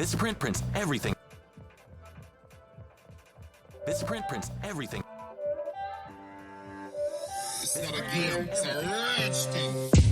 This print prints everything. This print prints everything. It's not a game, it's a rich thing.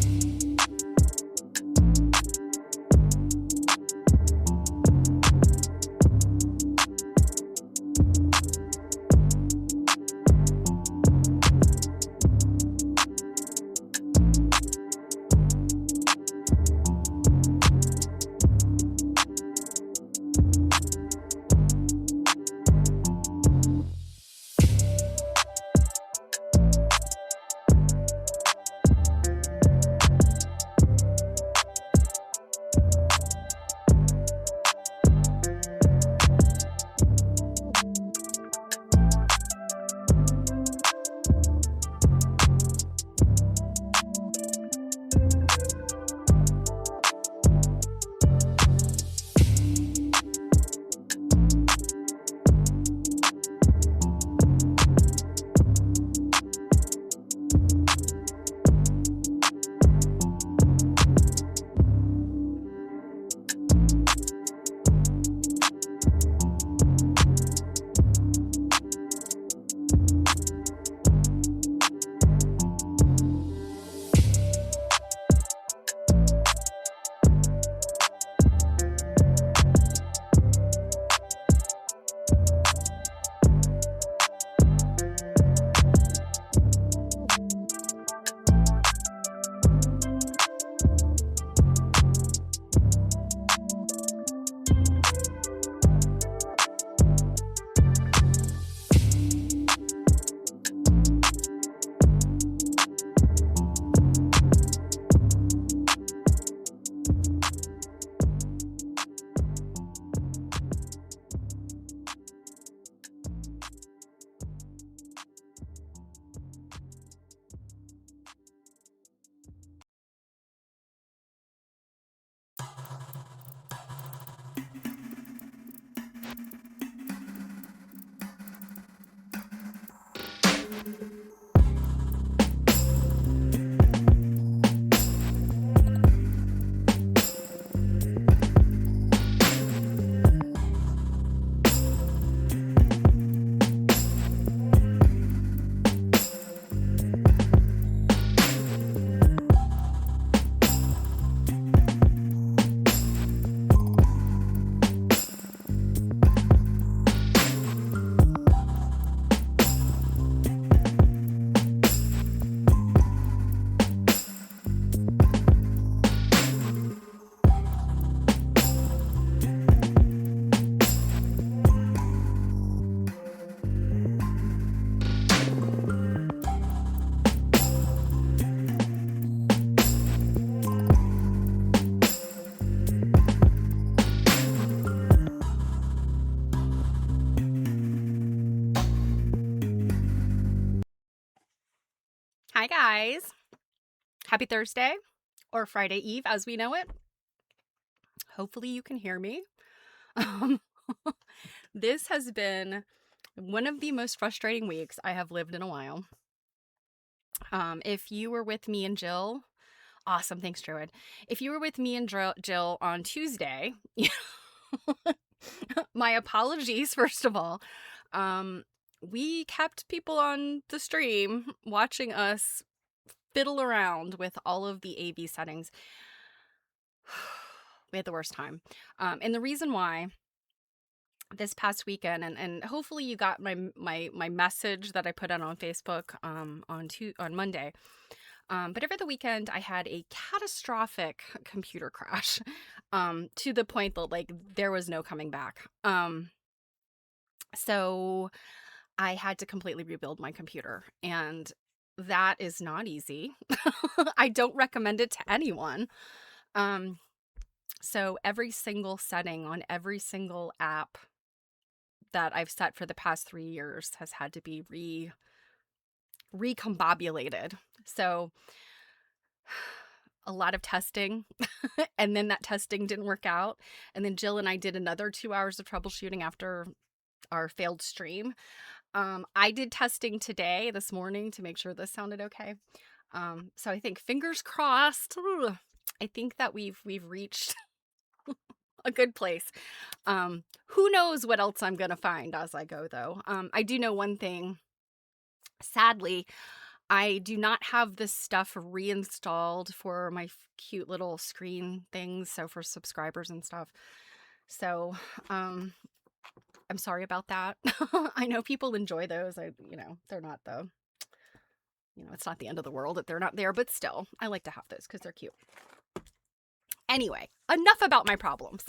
guys. Happy Thursday, or Friday Eve as we know it. Hopefully you can hear me. This has been one of the most frustrating weeks I have lived in a while. If you were with me and Jill, awesome, thanks Druid. If you were with me and Jill on Tuesday, my apologies first of all. We kept people on the stream watching us fiddle around with all of the AV settings. We had the worst time. And the reason why this past weekend, and hopefully you got my message that I put out on Facebook on Monday. But over the weekend, I had a catastrophic computer crash to the point that like there was no coming back. So I had to completely rebuild my computer, and that is not easy. I don't recommend it to anyone. So every single setting on every single app that I've set for the past 3 years has had to be recombobulated. So a lot of testing, and then that testing didn't work out. And then Jill and I did another 2 hours of troubleshooting after our failed stream. I did testing this morning to make sure this sounded okay. So I think fingers crossed. I think that we've reached a good place. Who knows what else I'm gonna find as I go though. I do know one thing. Sadly, I do not have this stuff reinstalled for my cute little screen things. So for subscribers and stuff. So, I'm sorry about that. I know people enjoy those. They're not it's not the end of the world that they're not there, but still, I like to have those because they're cute. Anyway, enough about my problems.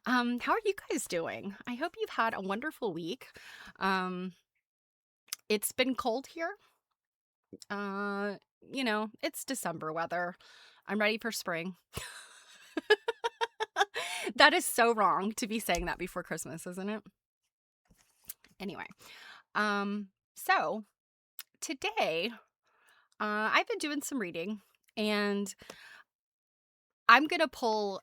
How are you guys doing? I hope you've had a wonderful week. It's been cold here. It's December weather. I'm ready for spring. That is so wrong to be saying that before Christmas, isn't it? Anyway, so today, I've been doing some reading, and I'm gonna pull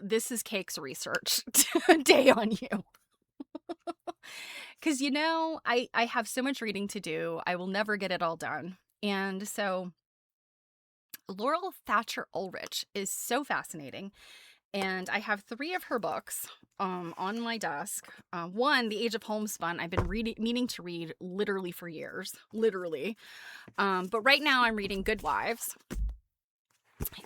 This Is Cake's research day on you. Because, I have so much reading to do. I will never get it all done. And so Laurel Thatcher Ulrich is so fascinating. And I have 3 of her books on my desk. One, The Age of Homespun, I've been meaning to read literally for years. Literally. But right now I'm reading Good Wives.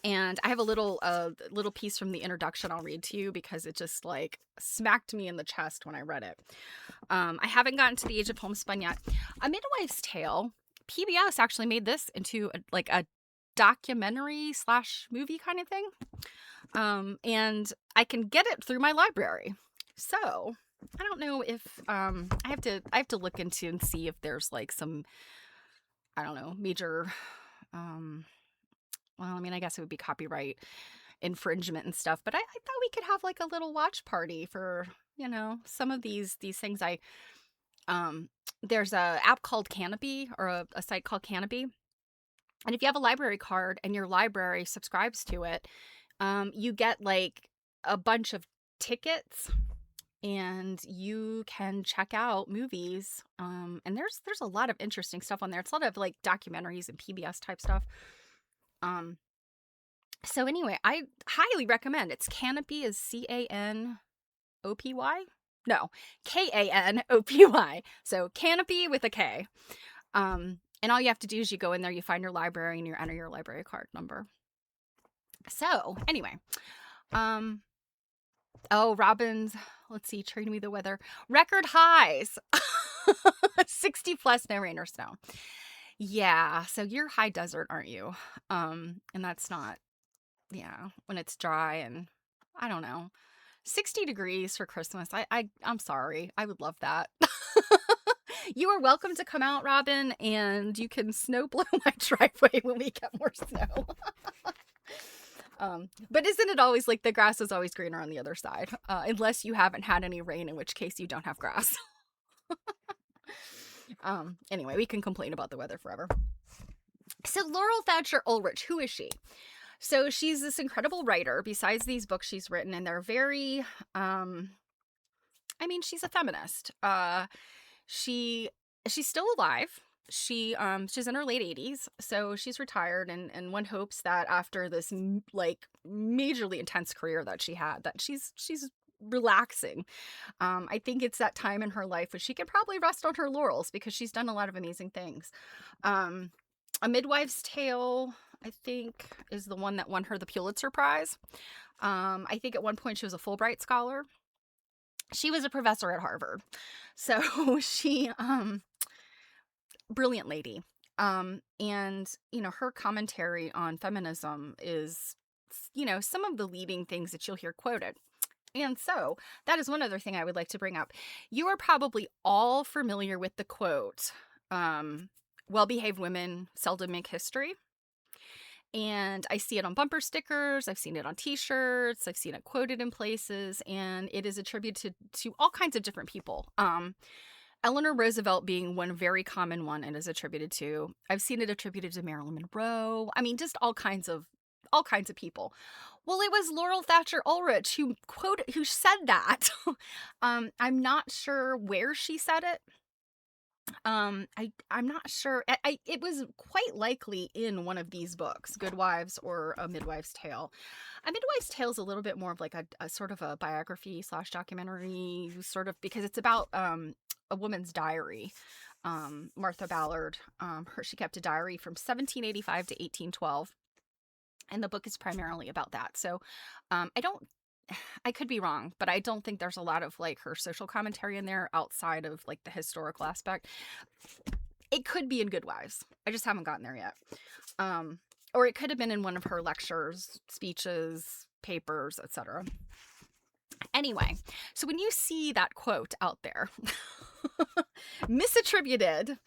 And I have a little piece from the introduction I'll read to you because it just like smacked me in the chest when I read it. I haven't gotten to The Age of Homespun yet. A Midwife's Tale, PBS actually made this into a documentary / movie kind of thing. And I can get it through my library. So I don't know if I have to look into and see if there's like some, I don't know, major well, I mean, I guess it would be copyright infringement and stuff, but I thought we could have like a little watch party for, some of these things. There's a app called Canopy, or a site called Canopy. And if you have a library card and your library subscribes to it, you get like a bunch of tickets and you can check out movies. And there's a lot of interesting stuff on there. It's a lot of like documentaries and PBS type stuff. So anyway, I highly recommend. It's Canopy, is Canopy? No, Kanopy. So Canopy with a K. And all you have to do is you go in there, you find your library, and you enter your library card number. So anyway, Robin's, let's see, Trading Me the Weather. Record highs. 60 plus, no rain or snow. Yeah, so you're high desert, aren't you? And that's not, when it's dry and, I don't know, 60 degrees for Christmas. I'm sorry. I would love that. You are welcome to come out, Robin, and you can snow blow my driveway when we get more snow. But isn't it always like the grass is always greener on the other side? Unless you haven't had any rain, in which case you don't have grass. Anyway, we can complain about the weather forever. So Laurel Thatcher Ulrich, who is she? So she's this incredible writer. Besides these books she's written, and they're very, she's a feminist. She she's still alive. She's in her late 80s, so she's retired, and one hopes that after this like majorly intense career that she had, that she's relaxing. I think it's that time in her life where she can probably rest on her laurels because she's done a lot of amazing things. Um, A Midwife's Tale, I think, is the one that won her the Pulitzer Prize. I think at one point she was a Fulbright scholar. She was a professor at Harvard. So she, brilliant lady. And, her commentary on feminism is, some of the leading things that you'll hear quoted. And so that is one other thing I would like to bring up. You are probably all familiar with the quote, well-behaved women seldom make history. And I see it on bumper stickers, I've seen it on t-shirts, I've seen it quoted in places, and it is attributed to all kinds of different people. Eleanor Roosevelt being one very common one it is attributed to. I've seen it attributed to Marilyn Monroe. I mean, just all kinds of people. Well, it was Laurel Thatcher Ulrich who said that. I'm not sure where she said it. I'm not sure. It was quite likely in one of these books, Good Wives or A Midwife's Tale. A Midwife's Tale is a little bit more of like a sort of a biography / documentary, sort of, because it's about a woman's diary. Martha Ballard, she kept a diary from 1785 to 1812. And the book is primarily about that. So I could be wrong, but I don't think there's a lot of like her social commentary in there outside of like the historical aspect. It could be in Good Wives. I just haven't gotten there yet. Or it could have been in one of her lectures, speeches, papers, etc. Anyway, so when you see that quote out there, misattributed,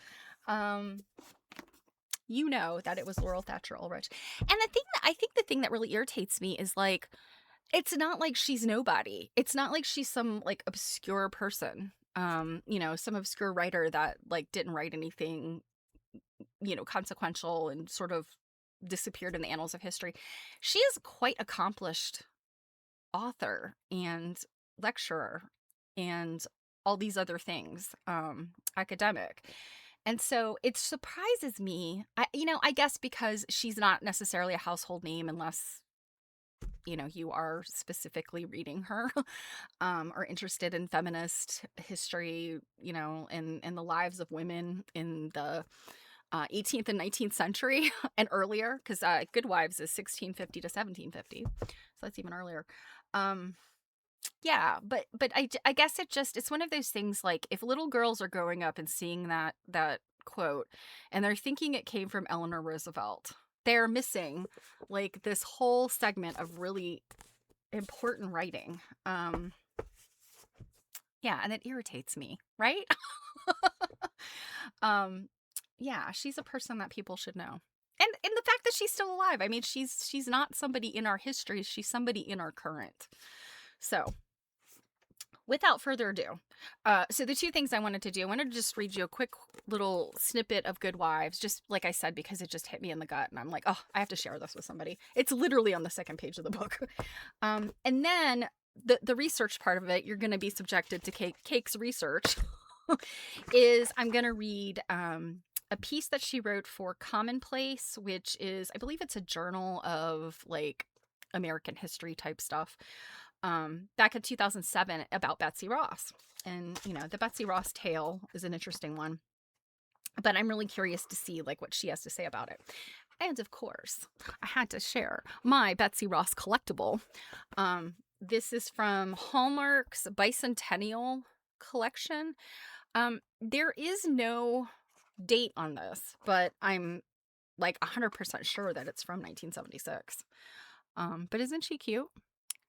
you know that it was Laurel Thatcher Ulrich. And the thing that really irritates me is like, it's not like she's nobody. It's not like she's some like obscure person. Some obscure writer that like didn't write anything, consequential and sort of disappeared in the annals of history. She is quite accomplished author and lecturer and all these other things, academic. And so it surprises me, I guess because she's not necessarily a household name unless, you are specifically reading her, or interested in feminist history, and the lives of women in the 18th and 19th century and earlier, because Good Wives is 1650 to 1750. So that's even earlier. Yeah, but I guess it's one of those things, like if little girls are growing up and seeing that quote and they're thinking it came from Eleanor Roosevelt, they're missing like this whole segment of really important writing. Yeah, and it irritates me, right? Yeah, she's a person that people should know. And the fact that she's still alive. I mean, she's not somebody in our history, she's somebody in our current. So, without further ado, so the two things I wanted to do, I wanted to just read you a quick little snippet of Good Wives, just like I said, because it just hit me in the gut, and I'm like, oh, I have to share this with somebody. It's literally on the second page of the book. And then the research part of it, you're going to be subjected to Cake's research, is I'm going to read a piece that she wrote for Commonplace, which is, I believe it's a journal of like American history type stuff. Back in 2007 about Betsy Ross. And, the Betsy Ross tale is an interesting one. But I'm really curious to see like what she has to say about it. And of course, I had to share my Betsy Ross collectible. This is from Hallmark's Bicentennial collection. There is no date on this, but I'm like 100% sure that it's from 1976. But isn't she cute?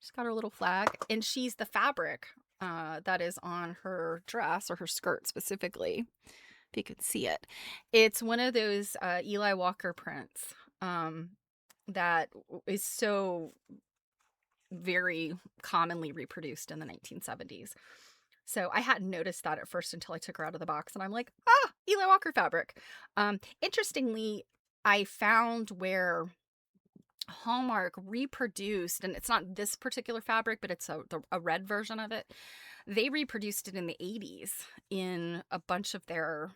She's got her little flag, and she's the fabric that is on her dress, or her skirt specifically, if you could see it. It's one of those Eli Walker prints that is so very commonly reproduced in the 1970s. So I hadn't noticed that at first until I took her out of the box, and I'm like, Eli Walker fabric. Interestingly, I found where Hallmark reproduced, and it's not this particular fabric, but it's a red version of it. They reproduced it in the 80s in a bunch of their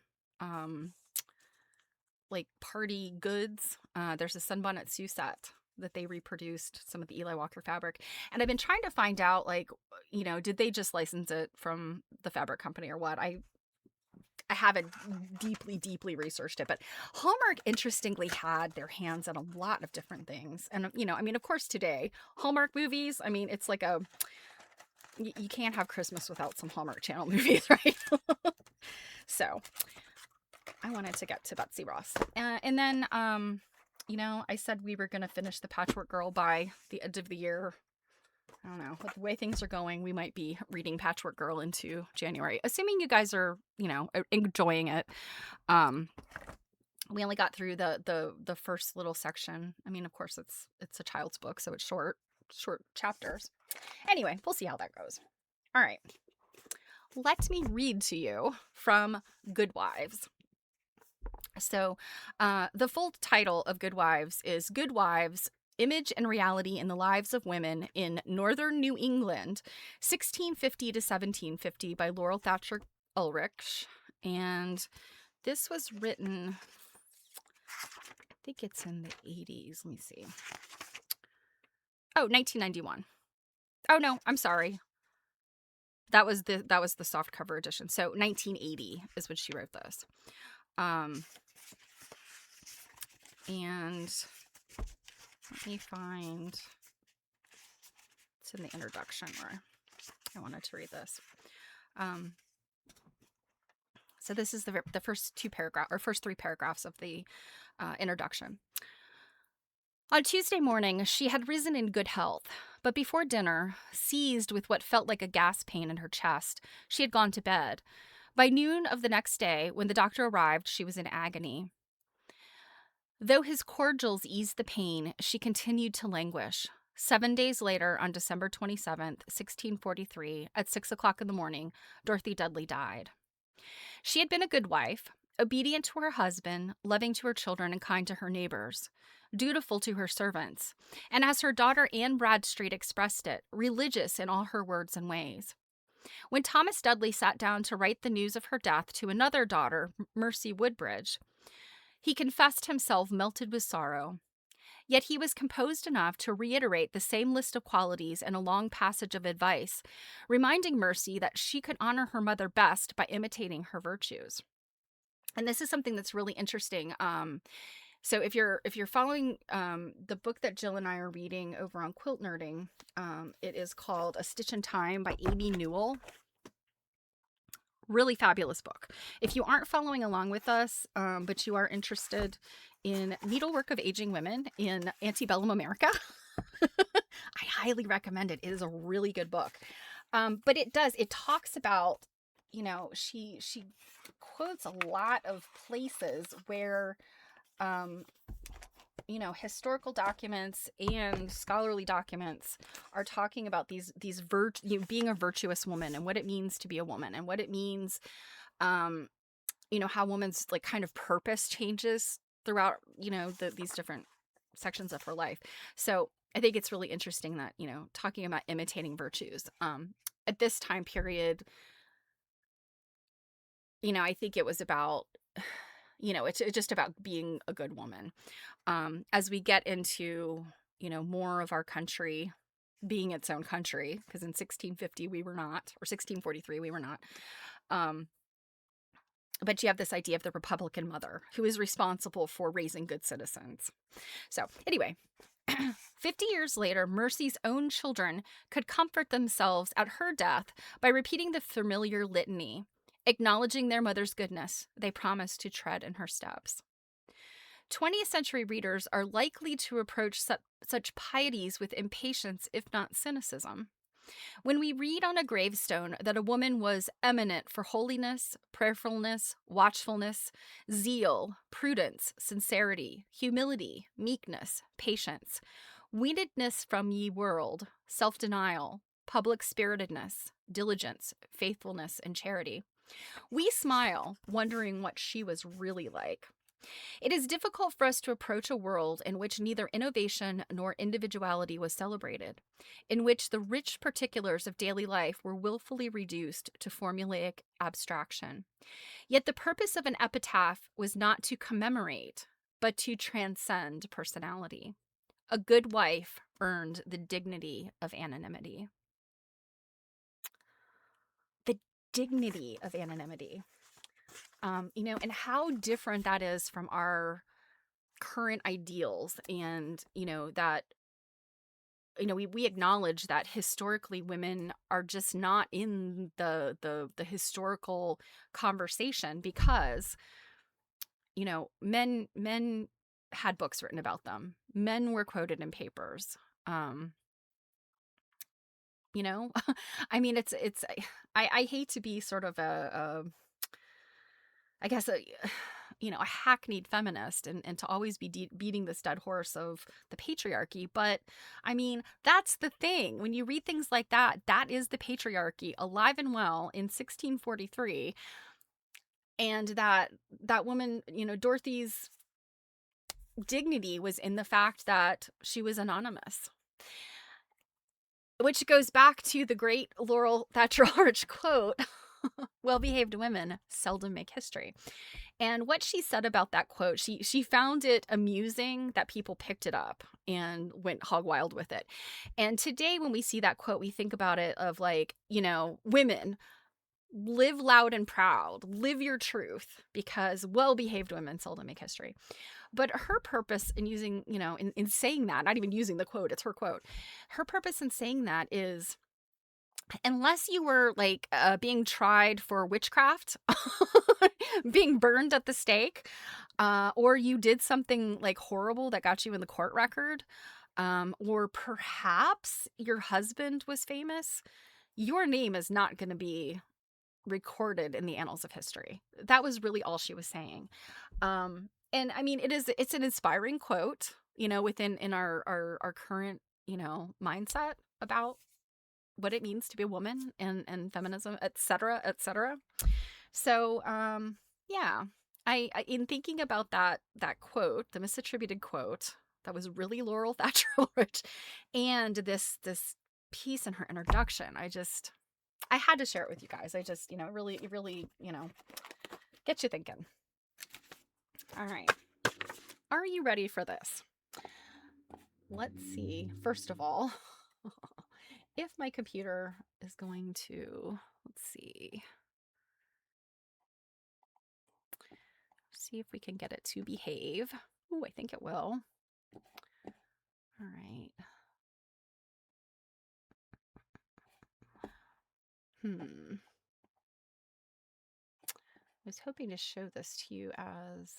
like party goods. There's a Sunbonnet Sue set that they reproduced some of the Eli Walker fabric. And I've been trying to find out, like, did they just license it from the fabric company or what? I haven't deeply researched it, but Hallmark interestingly had their hands on a lot of different things. And, of course today, Hallmark movies, it's like you can't have Christmas without some Hallmark Channel movies, right? So I wanted to get to Betsy Ross. And then, I said we were going to finish the Patchwork Girl by the end of the year. I don't know. With the way things are going, we might be reading Patchwork Girl into January, assuming you guys are, enjoying it. We only got through the first little section. Of course, it's a child's book, so it's short chapters. Anyway, we'll see how that goes. All right. Let me read to you from Good Wives. So, the full title of Good Wives is Good Wives: Image and Reality in the Lives of Women in Northern New England, 1650 to 1750 by Laurel, Thatcher, Ulrich. And this was written, I think it's in the 80s. Let me see. Oh, 1991. Oh, no, I'm sorry. That was the softcover edition. So 1980 is when she wrote this. And let me find, it's in the introduction where I wanted to read this. So this is the first first three paragraphs of the introduction. On Tuesday morning, she had risen in good health, but before dinner, seized with what felt like a gas pain in her chest, she had gone to bed. By noon of the next day, when the doctor arrived, she was in agony. Though his cordials eased the pain, she continued to languish. 7 days later, on December 27th, 1643, at 6 o'clock in the morning, Dorothy Dudley died. She had been a good wife, obedient to her husband, loving to her children, and kind to her neighbors, dutiful to her servants, and as her daughter Anne Bradstreet expressed it, religious in all her words and ways. When Thomas Dudley sat down to write the news of her death to another daughter, Mercy Woodbridge, he confessed himself melted with sorrow. Yet he was composed enough to reiterate the same list of qualities in a long passage of advice, reminding Mercy that she could honor her mother best by imitating her virtues. And this is something that's really interesting. So if you're following the book that Jill and I are reading over on Quilt Nerding, it is called A Stitch in Time by Amy Newell. Really fabulous book. If you aren't following along with us, but you are interested in needlework of aging women in antebellum America, I highly recommend it. It is a really good book. But it talks about, she quotes a lot of places where, historical documents and scholarly documents are talking about being a virtuous woman and what it means to be a woman and what it means, how woman's like kind of purpose changes throughout, these different sections of her life. So I think it's really interesting that, talking about imitating virtues, at this time period, I think it was about, it's just about being a good woman. As we get into, more of our country being its own country, because in 1650 we were not, or 1643 we were not. But you have this idea of the Republican mother who is responsible for raising good citizens. So anyway, 50 years later, Mercy's own children could comfort themselves at her death by repeating the familiar litany. Acknowledging their mother's goodness, they promised to tread in her steps. 20th century readers are likely to approach such pieties with impatience, if not cynicism. When we read on a gravestone that a woman was eminent for holiness, prayerfulness, watchfulness, zeal, prudence, sincerity, humility, meekness, patience, weanedness from ye world, self-denial, public spiritedness, diligence, faithfulness, and charity, We smile, wondering what she was really like. It is difficult for us to approach a world in which neither innovation nor individuality was celebrated, in which the rich particulars of daily life were willfully reduced to formulaic abstraction. Yet the purpose of an epitaph was not to commemorate, but to transcend personality. A good wife earned the dignity of anonymity. The dignity of anonymity. And how different that is from our current ideals. And, that, we acknowledge that historically women are just not in the historical conversation because, men had books written about them. Men were quoted in papers. You know, I mean, I hate to be sort of I guess, a hackneyed feminist and to always be beating this dead horse of the patriarchy. But I mean, that's the thing. When you read things like that, that is the patriarchy alive and well in 1643. And that woman, Dorothy's dignity was in the fact that she was anonymous. Which goes back to the great Laurel Thatcher Ulrich quote, well-behaved women seldom make history. And what she said about that quote, she found it amusing that people picked it up and went hog wild with it. And today when we see that quote, we think about it of like, women, live loud and proud, live your truth, because well-behaved women seldom make history. But her purpose in using, in saying that, not even using the quote, it's her quote. Her purpose in saying that is, unless you were like being tried for witchcraft, being burned at the stake, or you did something like horrible that got you in the court record, or perhaps your husband was famous, your name is not going to be recorded in the annals of history. That was really all she was saying. And I mean, it's an inspiring quote, within our current, mindset about what it means to be a woman and feminism, et cetera, et cetera. So, yeah, I in thinking about that quote, the misattributed quote, that was really Laurel Thatcher Ulrich, and this piece in her introduction, I had to share it with you guys. I just, it really, gets you thinking. All right. Are you ready for this? Let's see. First of all, if my computer is going to, let's see if we can get it to behave. Oh, I think it will. All right. I was hoping to show this to you as...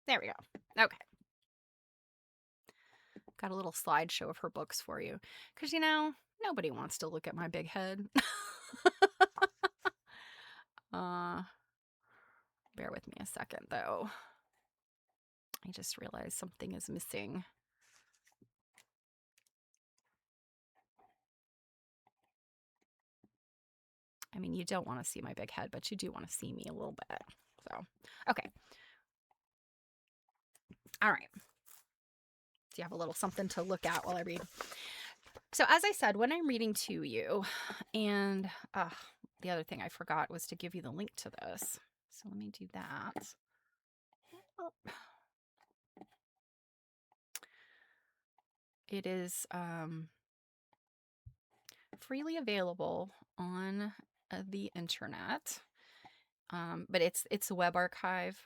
There we go. Okay. Got a little slideshow of her books for you. Because, nobody wants to look at my big head. Bear with me a second, though. I just realized something is missing. I mean, you don't want to see my big head, but you do want to see me a little bit. So, okay. All right. So you have a little something to look at while I read. So as I said, when I'm reading to you, and the other thing I forgot was to give you the link to this. So let me do that. It is freely available on the internet, but it's a web archive.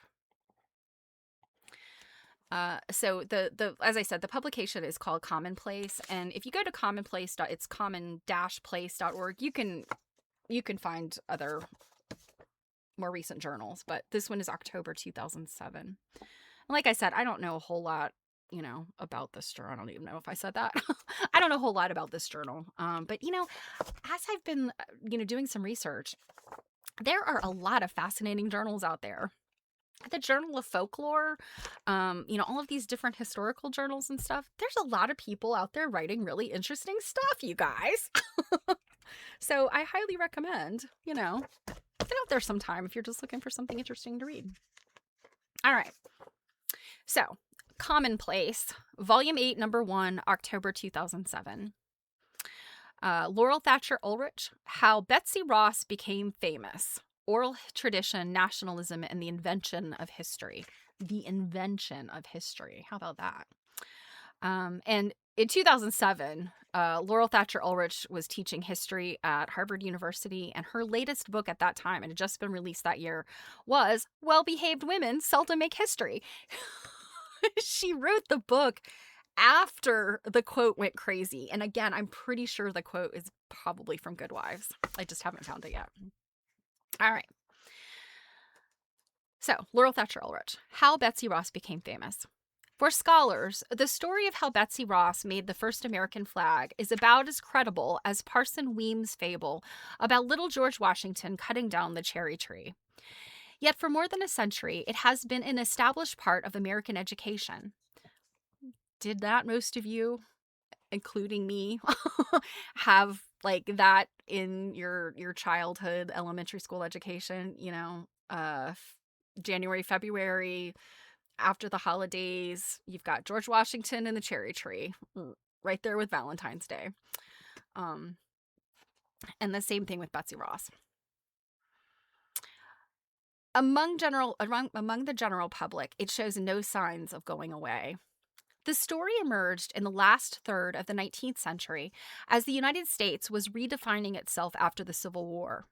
So the as I said, the publication is called Commonplace, and if you go to commonplace, it's common-place.org, you can find other more recent journals, but this one is October 2007. And like I said, I don't know a whole lot, about this journal. I don't even know if I said that. I don't know a whole lot about this journal. But as I've been, doing some research, there are a lot of fascinating journals out there. the Journal of Folklore, all of these different historical journals and stuff. There's a lot of people out there writing really interesting stuff, you guys. So I highly recommend, get out there sometime if you're just looking for something interesting to read. All right. So, Commonplace, Volume 8, Number 1, October 2007. Laurel, Thatcher, Ulrich, How Betsy Ross Became Famous. Oral Tradition, Nationalism, and the Invention of History. The Invention of History. How about that? And in 2007, Laurel Thatcher Ulrich was teaching history at Harvard University, and her latest book at that time, and it had just been released that year, was Well-Behaved Women Seldom Make History. She wrote the book after the quote went crazy. And again, I'm pretty sure the quote is probably from Good Wives. I just haven't found it yet. All right. So, Laurel Thatcher Ulrich, How Betsy Ross Became Famous. For scholars, the story of how Betsy Ross made the first American flag is about as credible as Parson Weems' fable about little George Washington cutting down the cherry tree. Yet for more than a century, it has been an established part of American education. Did not most of you, including me, have like that in your childhood elementary school education? January, February, after the holidays, you've got George Washington and the cherry tree right there with Valentine's Day. And the same thing with Betsy Ross. Among the general public, it shows no signs of going away. The story emerged in the last third of the 19th century as the United States was redefining itself after the Civil War.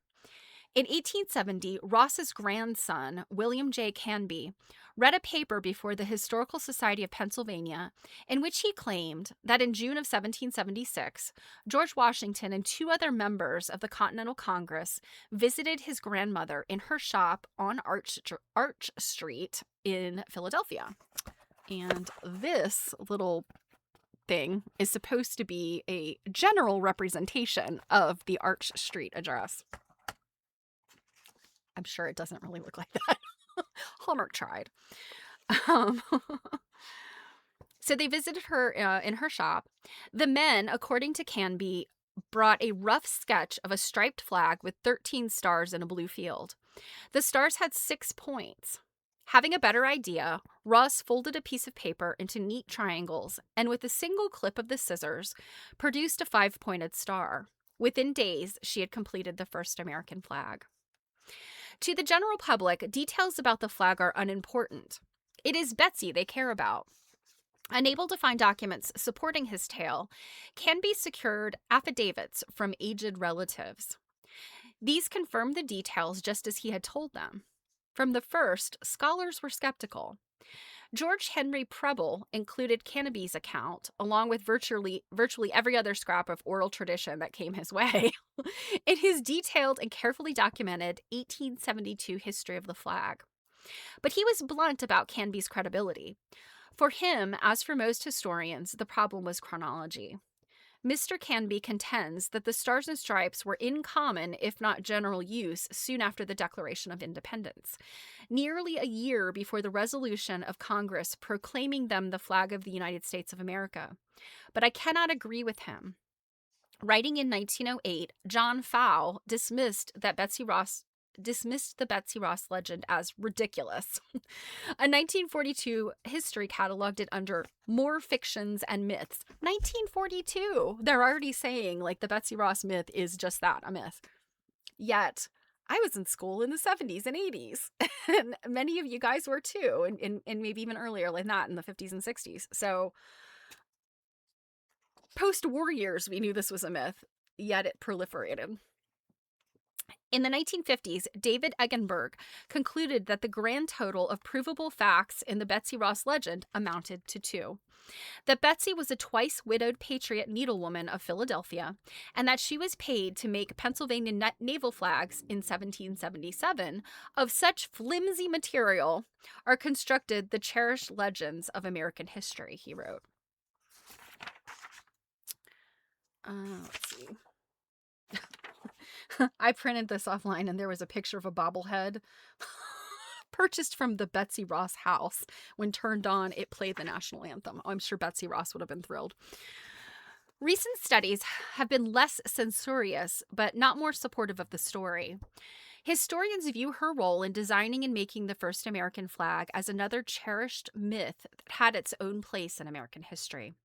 In 1870, Ross's grandson, William J. Canby, read a paper before the Historical Society of Pennsylvania in which he claimed that in June of 1776, George Washington and 2 other members of the Continental Congress visited his grandmother in her shop on Arch Street in Philadelphia. And this little thing is supposed to be a general representation of the Arch Street address. I'm sure it doesn't really look like that. Hallmark tried. So they visited her in her shop. The men, according to Canby, brought a rough sketch of a striped flag with 13 stars in a blue field. The stars had 6 points. Having a better idea, Ross folded a piece of paper into neat triangles and with a single clip of the scissors, produced a 5-pointed star. Within days, she had completed the first American flag. To the general public, details about the flag are unimportant. It is Betsy they care about. Unable to find documents supporting his tale, Canby secured affidavits from aged relatives. These confirmed the details just as he had told them. From the first, scholars were skeptical. George Henry Preble included Canby's account, along with virtually every other scrap of oral tradition that came his way, in his detailed and carefully documented 1872 history of the flag. But he was blunt about Canby's credibility. For him, as for most historians, the problem was chronology. Mr. Canby contends that the Stars and Stripes were in common, if not general use, soon after the Declaration of Independence, nearly a year before the resolution of Congress proclaiming them the flag of the United States of America. But I cannot agree with him. Writing in 1908, John Fow dismissed the Betsy Ross legend as ridiculous. A 1942 history cataloged it under more fictions and myths. 1942! They're already saying, like, the Betsy Ross myth is just that, a myth. Yet, I was in school in the 70s and 80s, and many of you guys were too, and maybe even earlier like that in the 50s and 60s. So, post-war years, we knew this was a myth, yet it proliferated. In the 1950s, David Eggenberg concluded that the grand total of provable facts in the Betsy Ross legend amounted to 2. That Betsy was a twice-widowed patriot needlewoman of Philadelphia, and that she was paid to make Pennsylvania naval flags in 1777 of such flimsy material are constructed the cherished legends of American history, he wrote. Let's see. I printed this offline and there was a picture of a bobblehead purchased from the Betsy Ross house. When turned on, it played the national anthem. I'm sure Betsy Ross would have been thrilled. Recent studies have been less censorious, but not more supportive of the story. Historians view her role in designing and making the first American flag as another cherished myth that had its own place in American history,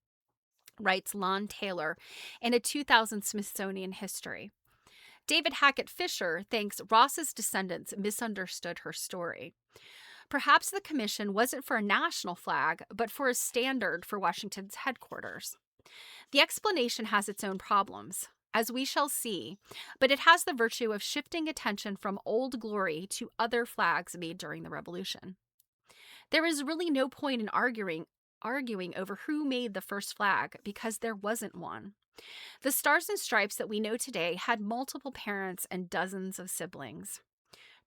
writes Lon Taylor in a 2000 Smithsonian History. David Hackett Fisher thinks Ross's descendants misunderstood her story. Perhaps the commission wasn't for a national flag, but for a standard for Washington's headquarters. The explanation has its own problems, as we shall see, but it has the virtue of shifting attention from Old Glory to other flags made during the Revolution. There is really no point in arguing over who made the first flag because there wasn't one. The Stars and Stripes that we know today had multiple parents and dozens of siblings.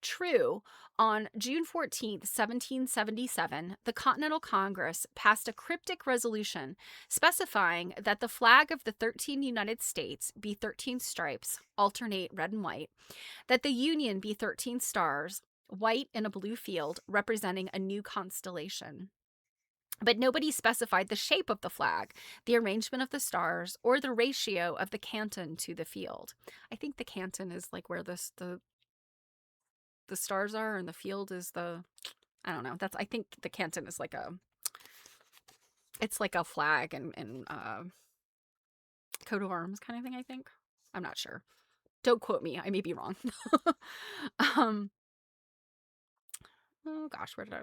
True, on June 14, 1777, the Continental Congress passed a cryptic resolution specifying that the flag of the 13 United States be 13 stripes, alternate red and white, that the Union be 13 stars, white in a blue field, representing a new constellation. But nobody specified the shape of the flag, the arrangement of the stars, or the ratio of the canton to the field. I think the canton is like where the stars are, and the field is I don't know. I think the canton is like it's like a flag and coat of arms kind of thing, I think. I'm not sure. Don't quote me. I may be wrong. Oh gosh, where did I?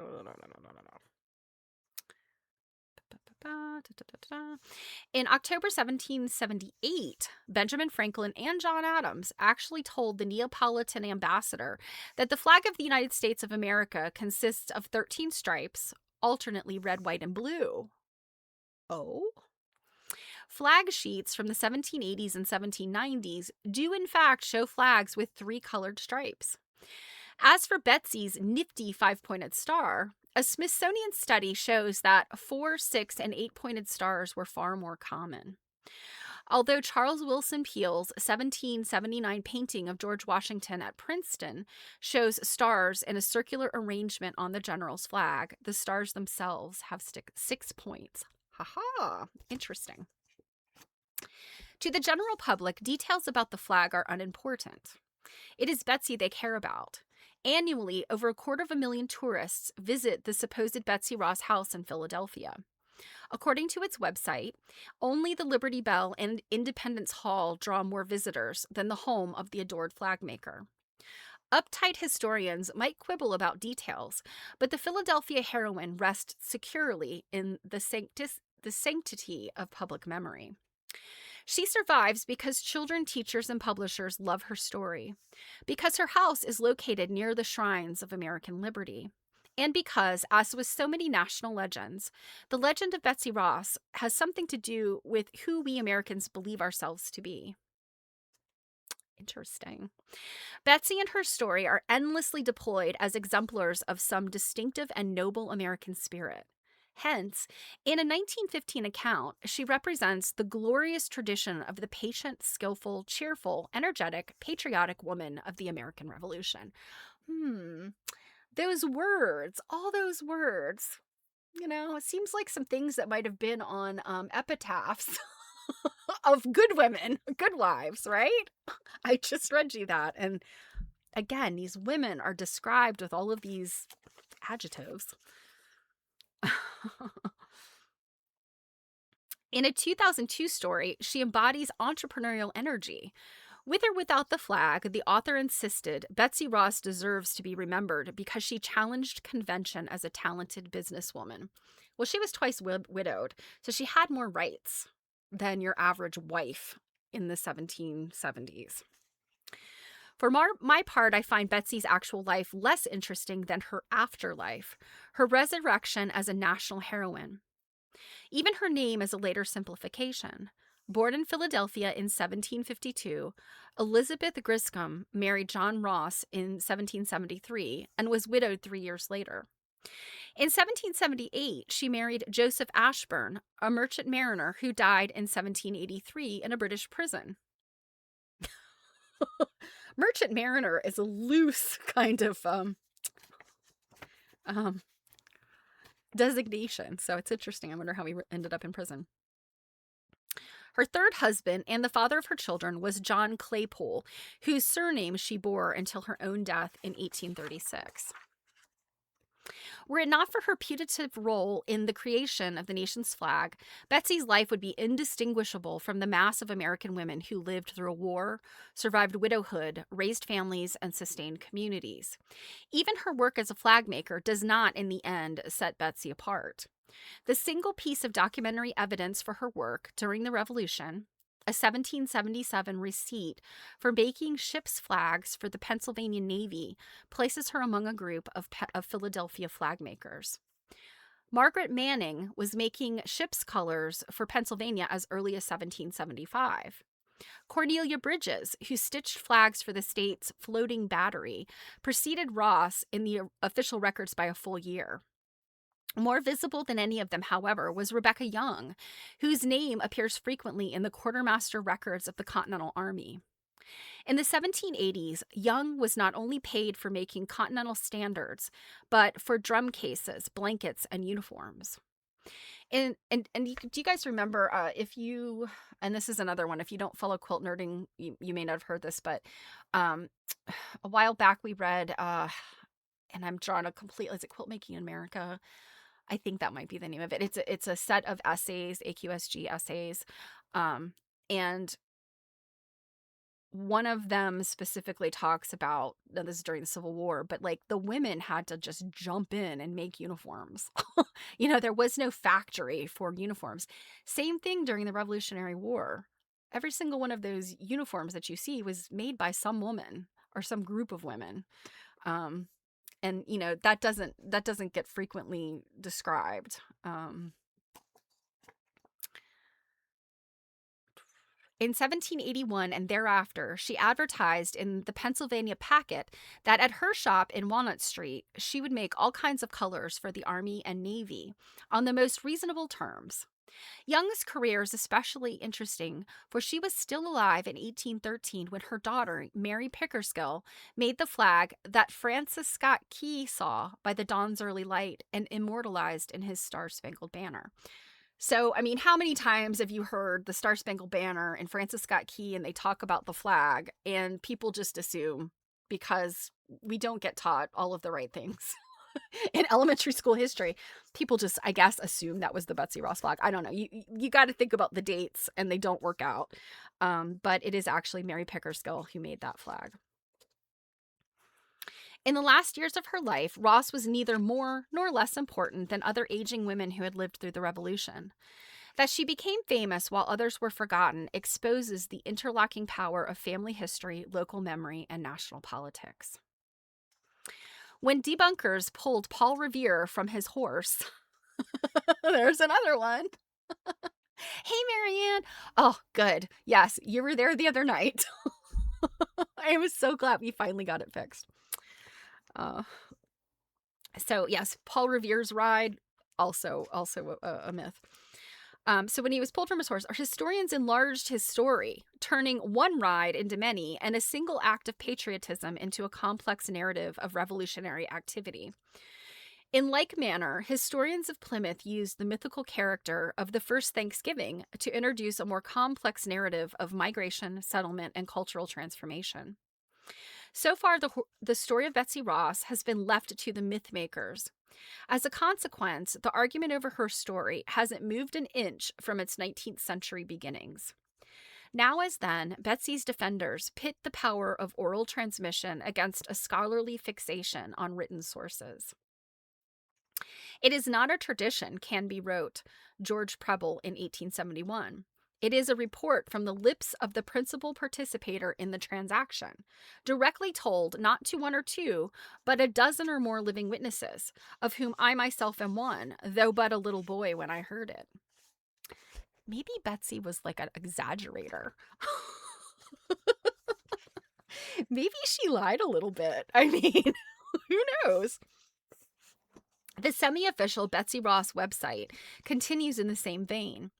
In October 1778, Benjamin Franklin and John Adams actually told the Neapolitan ambassador that the flag of the United States of America consists of 13 stripes, alternately red, white, and blue. Oh? Flag sheets from the 1780s and 1790s do in fact show flags with 3 colored stripes. As for Betsy's nifty 5-pointed star, a Smithsonian study shows that 4, 6, and 8-pointed stars were far more common. Although Charles Willson Peale's 1779 painting of George Washington at Princeton shows stars in a circular arrangement on the general's flag, the stars themselves have 6 points. Ha! Interesting. To the general public, details about the flag are unimportant. It is Betsy they care about. Annually, over 250,000 tourists visit the supposed Betsy Ross house in Philadelphia. According to its website, only the Liberty Bell and Independence Hall draw more visitors than the home of the adored flag maker. Uptight historians might quibble about details, but the Philadelphia heroine rests securely in the sanctity of public memory. She survives because children, teachers, and publishers love her story, because her house is located near the shrines of American liberty, and because, as with so many national legends, the legend of Betsy Ross has something to do with who we Americans believe ourselves to be. Interesting. Betsy and her story are endlessly deployed as exemplars of some distinctive and noble American spirit. Hence, in a 1915 account, she represents the glorious tradition of the patient, skillful, cheerful, energetic, patriotic woman of the American Revolution. Those words, all those words, it seems like some things that might have been on epitaphs of good women, good wives, right? I just read you that. And again, these women are described with all of these adjectives. In a 2002 story, she embodies entrepreneurial energy. With or without the flag, the author insisted Betsy Ross deserves to be remembered because she challenged convention as a talented businesswoman. Well, she was twice widowed, so she had more rights than your average wife in the 1770s. For my part, I find Betsy's actual life less interesting than her afterlife, her resurrection as a national heroine. Even her name is a later simplification. Born in Philadelphia in 1752, Elizabeth Griscom married John Ross in 1773 and was widowed 3 years later. In 1778, she married Joseph Ashburn, a merchant mariner who died in 1783 in a British prison. Merchant mariner is a loose kind of um, designation. So it's interesting. I wonder how he ended up in prison. Her third husband and the father of her children was John Claypole, whose surname she bore until her own death in 1836. Were it not for her putative role in the creation of the nation's flag, Betsy's life would be indistinguishable from the mass of American women who lived through a war, survived widowhood, raised families, and sustained communities. Even her work as a flag maker does not, in the end, set Betsy apart. The single piece of documentary evidence for her work during the Revolution, a 1777 receipt for making ship's flags for the Pennsylvania Navy, places her among a group of Philadelphia flag makers. Margaret Manning was making ship's colors for Pennsylvania as early as 1775. Cornelia Bridges, who stitched flags for the state's floating battery, preceded Ross in the official records by a full year. More visible than any of them, however, was Rebecca Young, whose name appears frequently in the quartermaster records of the Continental Army. In the 1780s, Young was not only paid for making Continental standards, but for drum cases, blankets, and uniforms. Do you guys remember, and this is another one, if you don't follow quilt nerding, you may not have heard this, but a while back we read, and I'm drawing a complete, is it Quilt Making in America? I think that might be the name of it. It's a set of essays, AQSG essays, and one of them specifically talks about, now this is during the Civil War, but like the women had to just jump in and make uniforms. There was no factory for uniforms. Same thing during the Revolutionary War. Every single one of those uniforms that you see was made by some woman or some group of women. And that doesn't get frequently described. In 1781 and thereafter, she advertised in the Pennsylvania Packet that at her shop in Walnut Street, she would make all kinds of colors for the Army and Navy on the most reasonable terms. Young's career is especially interesting, for she was still alive in 1813 when her daughter, Mary Pickersgill, made the flag that Francis Scott Key saw by the dawn's early light and immortalized in his Star-Spangled Banner. So, I mean, how many times have you heard the Star-Spangled Banner and Francis Scott Key and they talk about the flag and people just assume, because we don't get taught all of the right things in elementary school history, people just, I guess, assume that was the Betsy Ross flag. I don't know. You got to think about the dates and they don't work out. But it is actually Mary Pickersgill who made that flag. In the last years of her life, Ross was neither more nor less important than other aging women who had lived through the Revolution. That she became famous while others were forgotten exposes the interlocking power of family history, local memory, and national politics. When debunkers pulled Paul Revere from his horse, there's another one. Hey, Marianne. Oh, good. Yes, you were there the other night. I was so glad we finally got it fixed. So yes, Paul Revere's ride, also a myth. So when he was pulled from his horse, our historians enlarged his story, turning one ride into many and a single act of patriotism into a complex narrative of revolutionary activity. In like manner, historians of Plymouth used the mythical character of the first Thanksgiving to introduce a more complex narrative of migration, settlement, and cultural transformation. So far, the story of Betsy Ross has been left to the myth makers. As a consequence, the argument over her story hasn't moved an inch from its 19th century beginnings. Now as then, Betsy's defenders pit the power of oral transmission against a scholarly fixation on written sources. It is not a tradition, Canby wrote George Preble in 1871. It is a report from the lips of the principal participator in the transaction, directly told not to one or two, but a dozen or more living witnesses, of whom I myself am one, though but a little boy when I heard it. Maybe Betsy was like an exaggerator. Maybe she lied a little bit. I mean, who knows? The semi-official Betsy Ross website continues in the same vein.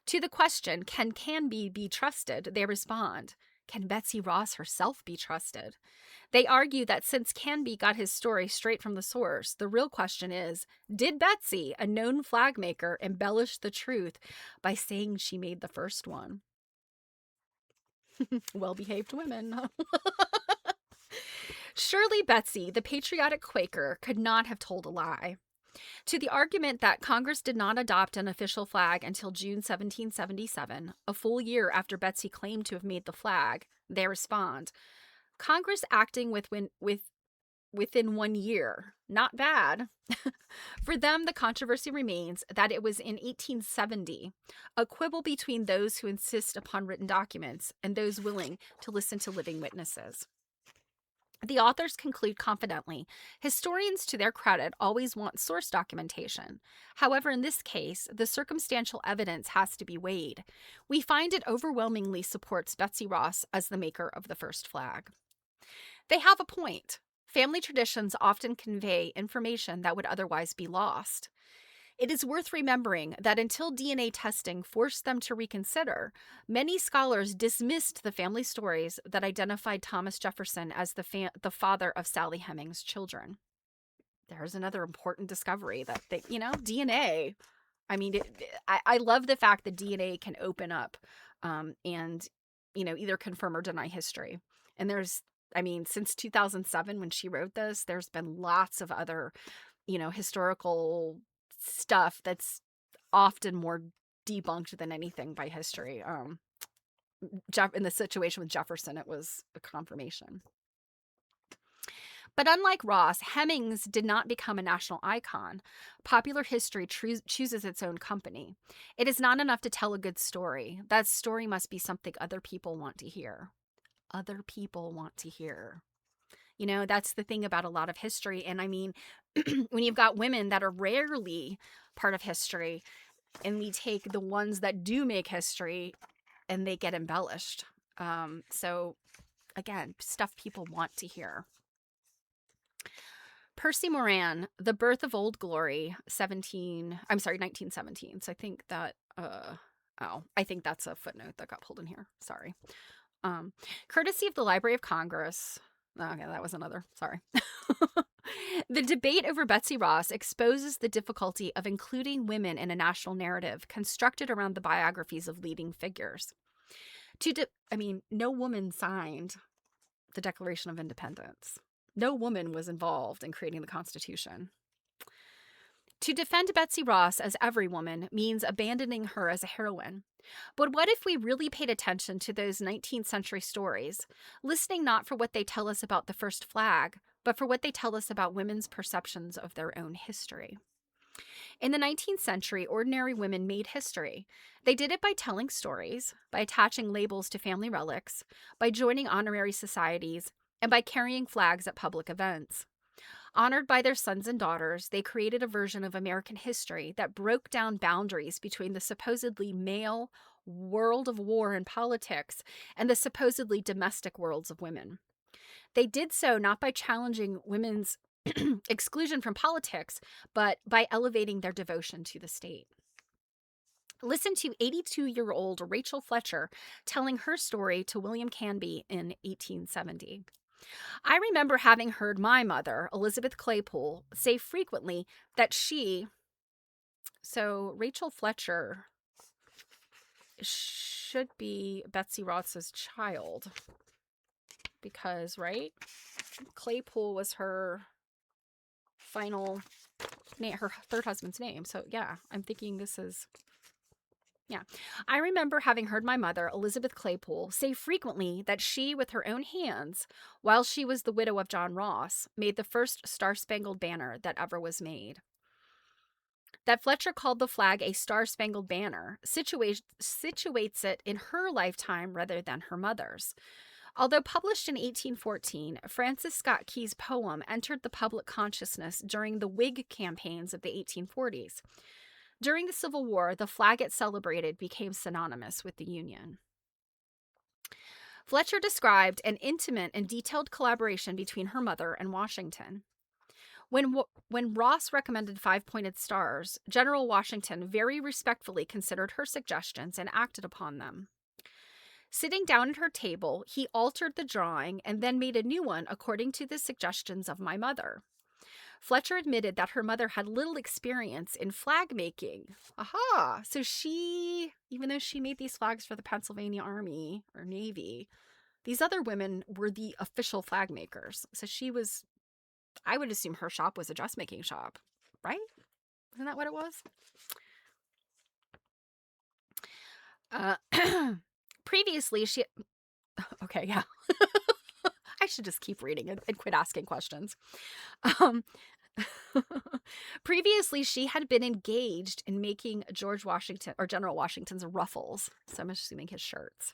To the question, can Canby be trusted? They respond, can Betsy Ross herself be trusted? They argue that since Canby got his story straight from the source, the real question is, did Betsy, a known flag maker, embellish the truth by saying she made the first one? Well-behaved women. Surely Betsy, the patriotic Quaker, could not have told a lie. To the argument that Congress did not adopt an official flag until June 1777, a full year after Betsy claimed to have made the flag, they respond, Congress acting within 1 year. Not bad. For them, the controversy remains that it was in 1870, a quibble between those who insist upon written documents and those willing to listen to living witnesses. The authors conclude confidently, historians, to their credit, always want source documentation. However, in this case, the circumstantial evidence has to be weighed. We find it overwhelmingly supports Betsy Ross as the maker of the first flag. They have a point. Family traditions often convey information that would otherwise be lost. It is worth remembering that until DNA testing forced them to reconsider, many scholars dismissed the family stories that identified Thomas Jefferson as the father of Sally Hemings' children. There's another important discovery that DNA. I mean, I love the fact that DNA can open up and either confirm or deny history. And since 2007 when she wrote this, there's been lots of other, historical stuff that's often more debunked than anything by history. In the situation with Jefferson, it was a confirmation. But unlike Ross, Hemings did not become a national icon. Popular history chooses its own company. It is not enough to tell a good story. That story must be something other people want to hear. Other people want to hear. That's the thing about a lot of history. And I mean, when you've got women that are rarely part of history, and we take the ones that do make history and they get embellished. So again, stuff people want to hear. Percy Moran, The Birth of Old Glory, 1917. So I think that, I think that's a footnote that got pulled in here. Sorry. Courtesy of the Library of Congress. Okay, that was another. Sorry. The debate over Betsy Ross exposes the difficulty of including women in a national narrative constructed around the biographies of leading figures. No woman signed the Declaration of Independence. No woman was involved in creating the Constitution. To defend Betsy Ross as every woman means abandoning her as a heroine. But what if we really paid attention to those 19th century stories, listening not for what they tell us about the first flag, but for what they tell us about women's perceptions of their own history? In the 19th century, ordinary women made history. They did it by telling stories, by attaching labels to family relics, by joining honorary societies, and by carrying flags at public events. Honored by their sons and daughters, they created a version of American history that broke down boundaries between the supposedly male world of war and politics and the supposedly domestic worlds of women. They did so not by challenging women's exclusion from politics, but by elevating their devotion to the state. Listen to 82-year-old Rachel Fletcher telling her story to William Canby in 1870. I remember having heard my mother, Elizabeth Claypool, say frequently that so Rachel Fletcher should be Betsy Ross's child, because, right? Claypool was her final name, her third husband's name. So yeah, I'm thinking this is... Yeah. I remember having heard my mother, Elizabeth Claypool, say frequently that she, with her own hands, while she was the widow of John Ross, made the first Star-Spangled Banner that ever was made. That Fletcher called the flag a Star-Spangled Banner situates it in her lifetime rather than her mother's. Although published in 1814, Francis Scott Key's poem entered the public consciousness during the Whig campaigns of the 1840s. During the Civil War, the flag it celebrated became synonymous with the Union. Fletcher described an intimate and detailed collaboration between her mother and Washington. When Ross recommended 5-pointed stars, General Washington very respectfully considered her suggestions and acted upon them. Sitting down at her table, he altered the drawing and then made a new one according to the suggestions of my mother. Fletcher admitted that her mother had little experience in flag making. Aha! So she, even though she made these flags for the Pennsylvania Army or Navy, these other women were the official flag makers. So she was, I would assume her shop was a dressmaking shop, right? Isn't that what it was? Previously, she... Okay, yeah. I should just keep reading and quit asking questions. Previously, she had been engaged in making George Washington or General Washington's ruffles. So I'm assuming his shirts.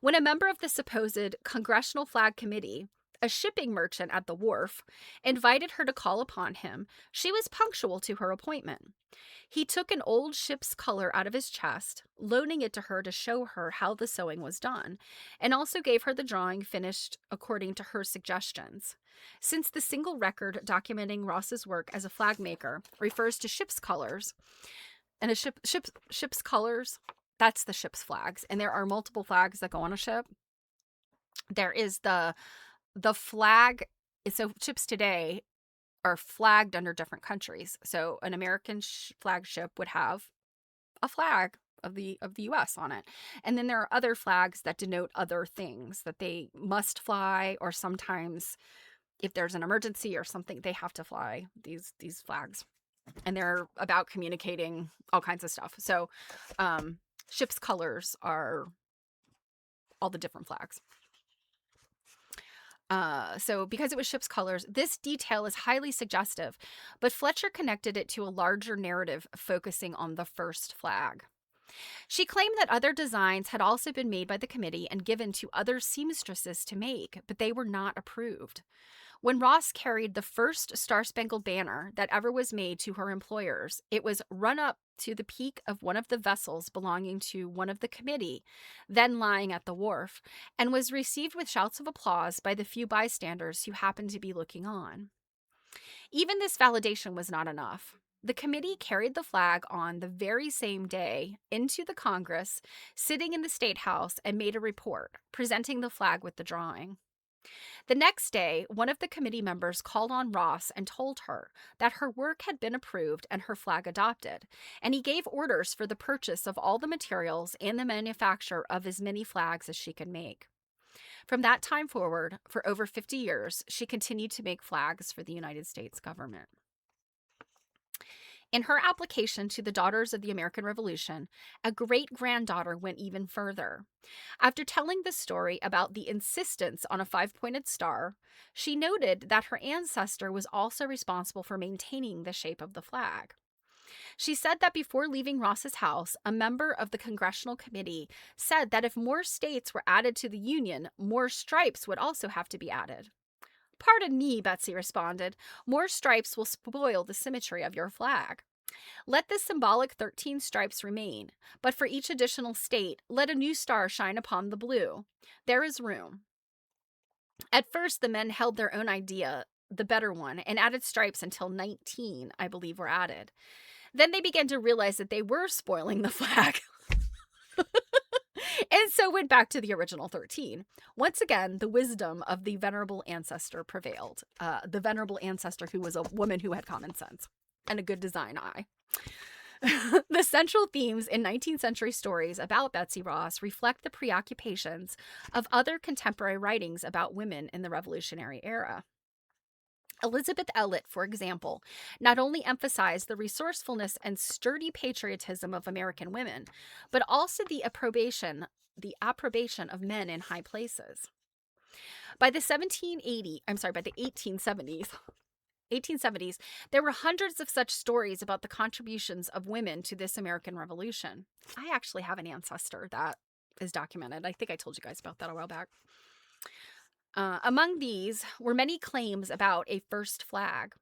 When a member of the supposed Congressional Flag Committee, a shipping merchant at the wharf, invited her to call upon him, she was punctual to her appointment. He took an old ship's color out of his chest, loaning it to her to show her how the sewing was done, and also gave her the drawing finished according to her suggestions. Since the single record documenting Ross's work as a flag maker refers to ship's colors, and a ship's colors, that's the ship's flags, and there are multiple flags that go on a ship. There is the flag, so ships today are flagged under different countries. So an American flagship would have a flag of the US on it. And then there are other flags that denote other things that they must fly, or sometimes if there's an emergency or something, they have to fly these flags. And they're about communicating all kinds of stuff. So ship's colors are all the different flags. So because it was ship's colors, this detail is highly suggestive, but Fletcher connected it to a larger narrative focusing on the first flag. She claimed that other designs had also been made by the committee and given to other seamstresses to make, but they were not approved. When Ross carried the first Star-Spangled Banner that ever was made to her employers, it was run up to the peak of one of the vessels belonging to one of the committee, then lying at the wharf, and was received with shouts of applause by the few bystanders who happened to be looking on. Even this validation was not enough. The committee carried the flag on the very same day into the Congress, sitting in the State House, and made a report, presenting the flag with the drawing. The next day, one of the committee members called on Ross and told her that her work had been approved and her flag adopted, and he gave orders for the purchase of all the materials and the manufacture of as many flags as she could make. From that time forward, for over 50 years, she continued to make flags for the United States government. In her application to the Daughters of the American Revolution, a great-granddaughter went even further. After telling the story about the insistence on a five-pointed star, she noted that her ancestor was also responsible for maintaining the shape of the flag. She said that before leaving Ross's house, a member of the Congressional Committee said that if more states were added to the Union, more stripes would also have to be added. "Pardon me," Betsy responded, "more stripes will spoil the symmetry of your flag. Let the symbolic 13 stripes remain, but for each additional state, let a new star shine upon the blue. There is room." At first, the men held their own idea, the better one, and added stripes until 19, I believe, were added. Then they began to realize that they were spoiling the flag. And so went back to the original 13. Once again, the wisdom of the venerable ancestor prevailed. The venerable ancestor who was a woman who had common sense and a good design eye. The central themes in 19th century stories about Betsy Ross reflect the preoccupations of other contemporary writings about women in the Revolutionary era. Elizabeth Elliot, for example, not only emphasized the resourcefulness and sturdy patriotism of American women, but also the approbation of men in high places. By the 1870s, there were hundreds of such stories about the contributions of women to this American Revolution. I actually have an ancestor that is documented. I think I told you guys about that a while back. Among these were many claims about a first flag.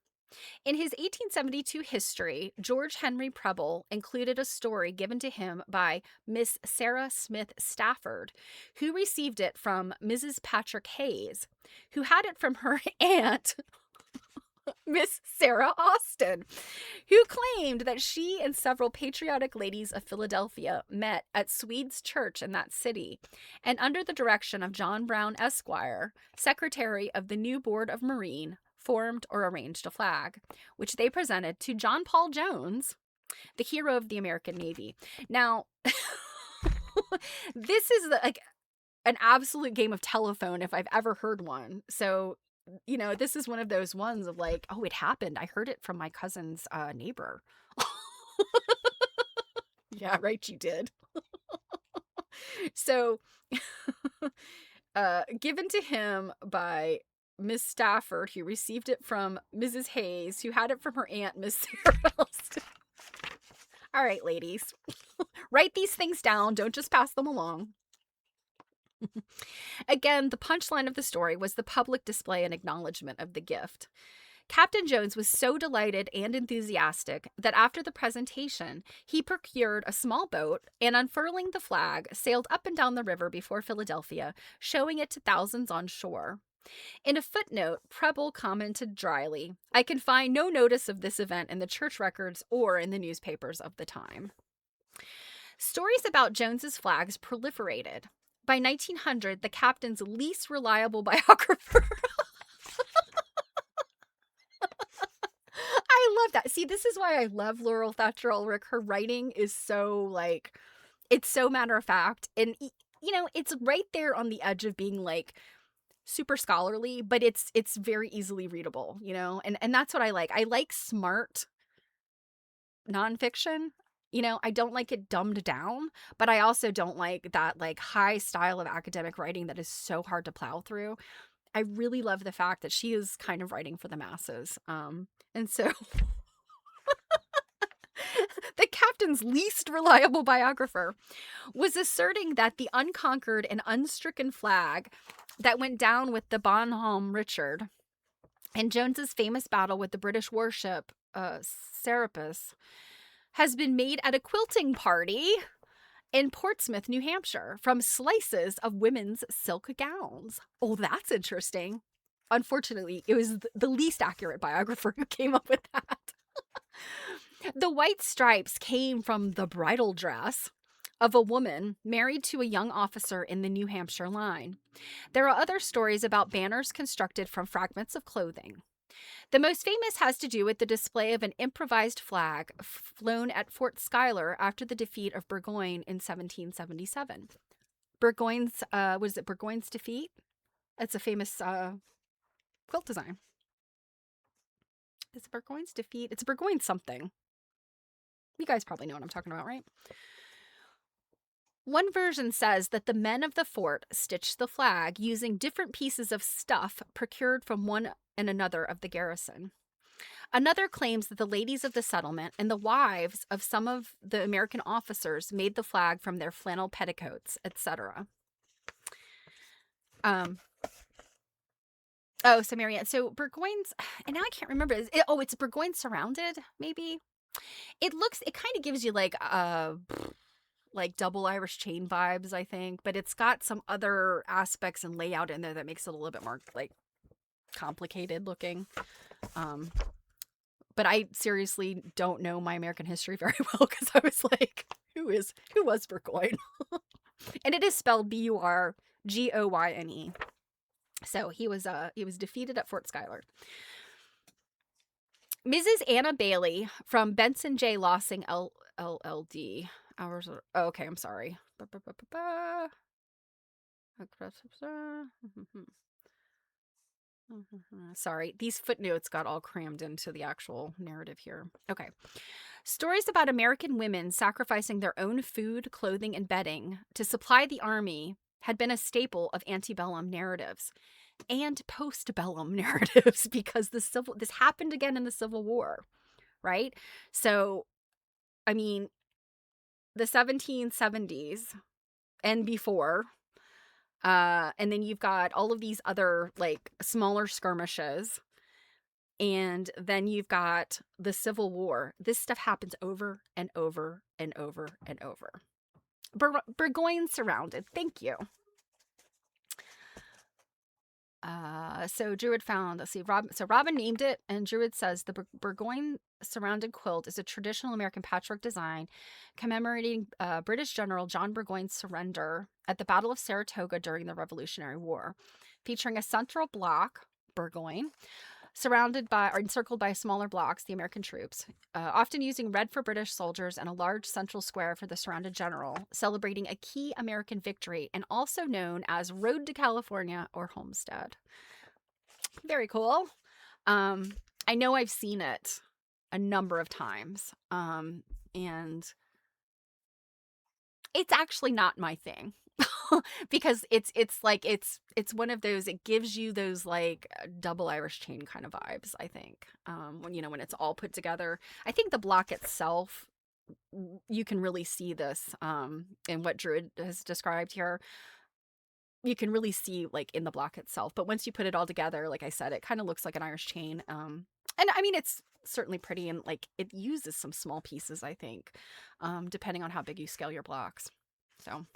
In his 1872 history, George Henry Preble included a story given to him by Miss Sarah Smith Stafford, who received it from Mrs. Patrick Hayes, who had it from her aunt. Miss Sarah Austin, who claimed that she and several patriotic ladies of Philadelphia met at Swede's church in that city, and under the direction of John Brown, Esquire, secretary of the new Board of Marine, formed or arranged a flag, which they presented to John Paul Jones, the hero of the American Navy. Now, this is like an absolute game of telephone if I've ever heard one. So, this is one of those ones of like, oh, it happened. I heard it from my cousin's neighbor. Yeah, right, you did. So, given to him by Miss Stafford, who received it from Mrs. Hayes, who had it from her aunt, Miss Sarah Elston. All right, ladies, write these things down. Don't just pass them along. Again, the punchline of the story was the public display and acknowledgement of the gift. Captain Jones was so delighted and enthusiastic that after the presentation, he procured a small boat and, unfurling the flag, sailed up and down the river before Philadelphia, showing it to thousands on shore. In a footnote, Preble commented dryly, "I can find no notice of this event in the church records or in the newspapers of the time." Stories about Jones's flags proliferated. By 1900, the captain's least reliable biographer. I love that. See, this is why I love Laurel Thatcher Ulrich. Her writing is so, it's so matter of fact. And, it's right there on the edge of being, super scholarly, but it's very easily readable, And that's what I like. I like smart nonfiction. I don't like it dumbed down, but I also don't like that, high style of academic writing that is so hard to plow through. I really love the fact that she is kind of writing for the masses. And so the captain's least reliable biographer was asserting that the unconquered and unstricken flag that went down with the Bonhomme Richard and Jones's famous battle with the British warship Serapis has been made at a quilting party in Portsmouth, New Hampshire, from slices of women's silk gowns. Oh, that's interesting. Unfortunately, it was the least accurate biographer who came up with that. The white stripes came from the bridal dress of a woman married to a young officer in the New Hampshire line. There are other stories about banners constructed from fragments of clothing. The most famous has to do with the display of an improvised flag flown at Fort Schuyler after the defeat of Burgoyne in 1777. Burgoyne's, was it Burgoyne's defeat? It's a famous quilt design. Is it Burgoyne's defeat? It's Burgoyne something. You guys probably know what I'm talking about, right? One version says that the men of the fort stitched the flag using different pieces of stuff procured from one and another of the garrison. Another claims that the ladies of the settlement and the wives of some of the American officers made the flag from their flannel petticoats, etc. So Marianne, so Burgoyne's, and now I can't remember. It's Burgoyne surrounded, maybe? It kind of gives you like double Irish chain vibes, I think, but it's got some other aspects and layout in there that makes it a little bit more complicated looking. But I seriously don't know my American history very well because I was like, who was Burgoyne? And it is spelled Burgoyne. So he was defeated at Fort Schuyler. Mrs. Anna Bailey from Benson J. Lossing LLD. Okay, I'm sorry. Sorry, these footnotes got all crammed into the actual narrative here. Okay. Stories about American women sacrificing their own food, clothing, and bedding to supply the army had been a staple of antebellum narratives and postbellum narratives because this happened again in the Civil War, right? So, I mean, the 1770s and before, and then you've got all of these other smaller skirmishes, and then you've got the Civil War. This stuff happens over and over and over and over. Burgoyne surrounded. Thank you. So Druid found, let's see, Robin named it, and Druid says the Burgoyne surrounded quilt is a traditional American patchwork design commemorating British General John Burgoyne's surrender at the Battle of Saratoga during the Revolutionary War, featuring a central block, Burgoyne, surrounded by or encircled by smaller blocks, the American troops, often using red for British soldiers and a large central square for the surrounded general, celebrating a key American victory and also known as Road to California or Homestead. Very cool. I know I've seen it a number of times, and it's actually not my thing. Because it's like it's one of those, it gives you those like double Irish chain kind of vibes, I think. When it's all put together. I think the block itself, you can really see this in what Druid has described here. You can really see like in the block itself, but once you put it all together, like I said, it kind of looks like an Irish chain. And I mean, it's certainly pretty, and like it uses some small pieces, I think, depending on how big you scale your blocks. So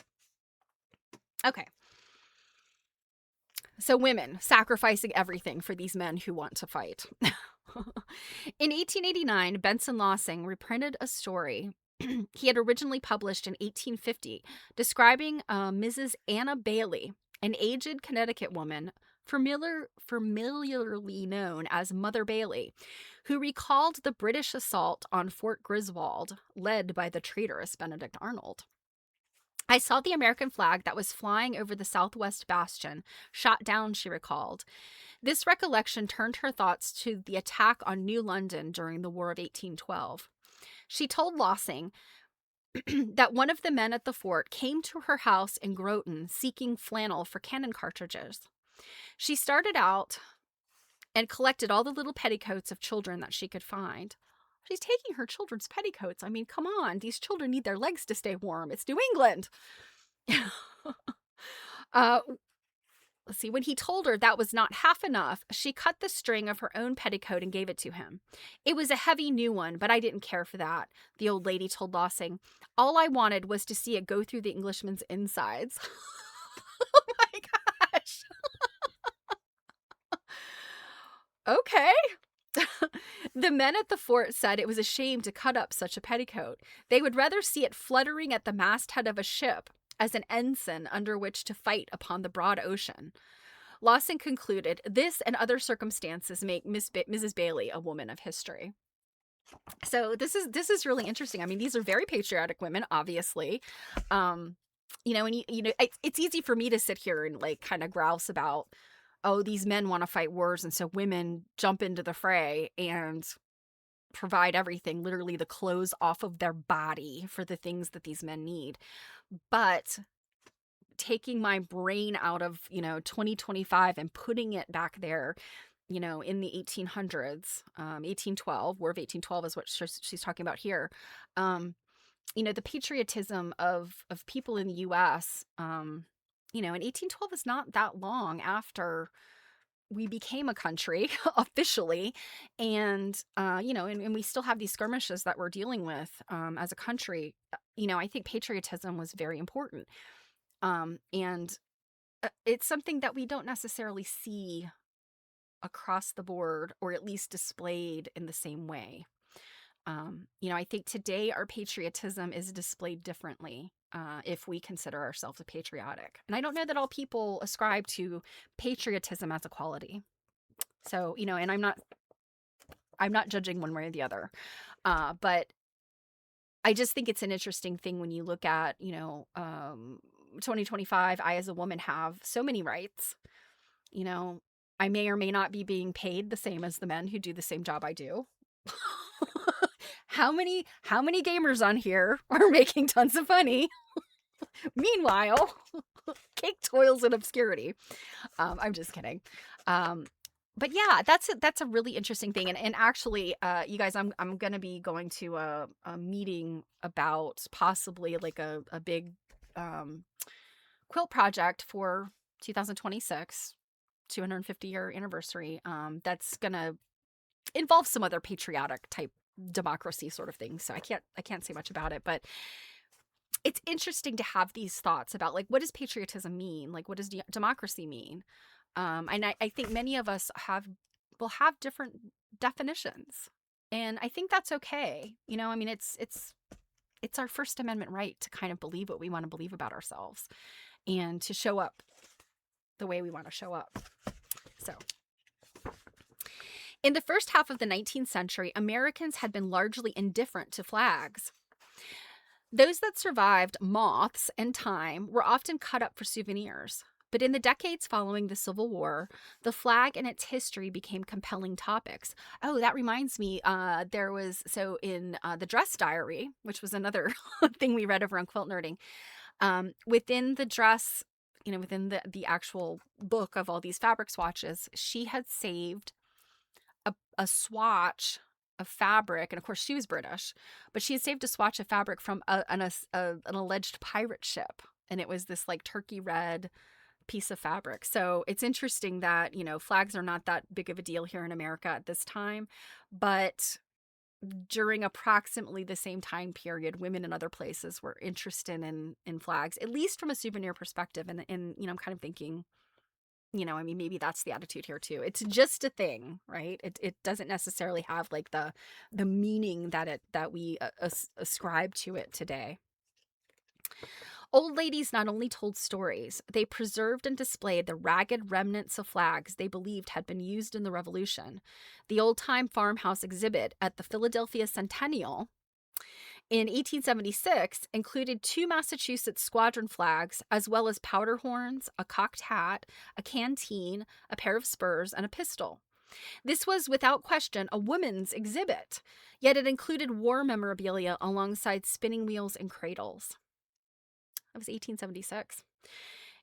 okay. So women sacrificing everything for these men who want to fight. In 1889, Benson Lossing reprinted a story he had originally published in 1850 describing Mrs. Anna Bailey, an aged Connecticut woman familiarly known as Mother Bailey, who recalled the British assault on Fort Griswold led by the traitorous Benedict Arnold. I saw the American flag that was flying over the southwest bastion, shot down, she recalled. This recollection turned her thoughts to the attack on New London during the War of 1812. She told Lossing that one of the men at the fort came to her house in Groton seeking flannel for cannon cartridges. She started out and collected all the little petticoats of children that she could find. She's taking her children's petticoats. I mean, come on. These children need their legs to stay warm. It's New England. Let's see. When he told her that was not half enough, she cut the string of her own petticoat and gave it to him. It was a heavy new one, but I didn't care for that, the old lady told Lossing. All I wanted was to see it go through the Englishman's insides. Oh my gosh. Okay. The men at the fort said it was a shame to cut up such a petticoat. They would rather see it fluttering at the masthead of a ship as an ensign under which to fight upon the broad ocean. Lossing concluded, this and other circumstances make Mrs. Bailey a woman of history. So this is really interesting. I mean, these are very patriotic women, obviously. And it's easy for me to sit here and like kind of grouse about, oh, these men want to fight wars, and so women jump into the fray and provide everything, literally the clothes off of their body for the things that these men need. But taking my brain out of, 2025 and putting it back there, in the 1800s, 1812, War of 1812 is what she's talking about here. The patriotism of people in the U.S., and 1812 is not that long after we became a country officially. And, and we still have these skirmishes that we're dealing with as a country. I think patriotism was very important. And it's something that we don't necessarily see across the board, or at least displayed in the same way. I think today our patriotism is displayed differently if we consider ourselves a patriotic. And I don't know that all people ascribe to patriotism as a quality. So, and I'm not judging one way or the other. But I just think it's an interesting thing when you look at, 2025, I as a woman have so many rights. I may or may not be being paid the same as the men who do the same job I do. How many gamers on here are making tons of money? Meanwhile, cake toils in obscurity. I'm just kidding. But yeah, that's a really interesting thing. And actually, you guys, I'm gonna be going to a meeting about possibly like a big quilt project for 2026, 250-year anniversary. That's gonna involve some other patriotic type democracy sort of thing. So I can't say much about it, but it's interesting to have these thoughts about like, what does patriotism mean? Like, what does democracy mean? And I think many of us will have different definitions. And I think that's okay. You know, I mean, it's our First Amendment right to kind of believe what we want to believe about ourselves and to show up the way we want to show up. So, in the first half of the 19th century, Americans had been largely indifferent to flags. Those that survived moths and time were often cut up for souvenirs. But in the decades following the Civil War, the flag and its history became compelling topics. Oh, that reminds me, there was, so in the dress diary, which was another thing we read over on Quilt Nerding, within the dress, within the actual book of all these fabric swatches, she had saved a swatch of fabric, and of course she was British, but she had saved a swatch of fabric from an alleged pirate ship, and it was this like turkey red piece of fabric. So it's interesting that, flags are not that big of a deal here in America at this time, but during approximately the same time period, women in other places were interested in flags, at least from a souvenir perspective. And I'm kind of thinking, I mean, maybe that's the attitude here too. It's just a thing, right? It doesn't necessarily have like the meaning that we ascribe to it today. Old ladies not only told stories, they preserved and displayed the ragged remnants of flags they believed had been used in the Revolution. The old-time farmhouse exhibit at the Philadelphia Centennial in 1876 included 2 Massachusetts squadron flags, as well as powder horns, a cocked hat, a canteen, a pair of spurs, and a pistol. This was, without question, a woman's exhibit, yet it included war memorabilia alongside spinning wheels and cradles. That was 1876.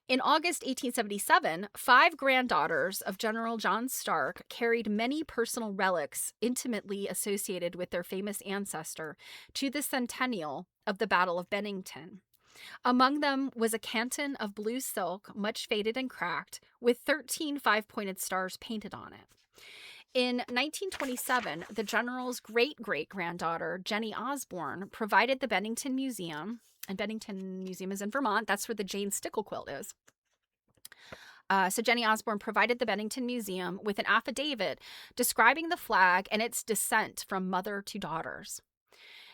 In August 1877, 5 granddaughters of General John Stark carried many personal relics intimately associated with their famous ancestor to the centennial of the Battle of Bennington. Among them was a canton of blue silk, much faded and cracked, with 13 5-pointed stars painted on it. In 1927, the general's great-great-granddaughter, Jenny Osborne, provided the Bennington Museum, and Bennington Museum is in Vermont. That's where the Jane Stickle quilt is. So Jenny Osborne provided the Bennington Museum with an affidavit describing the flag and its descent from mother to daughters.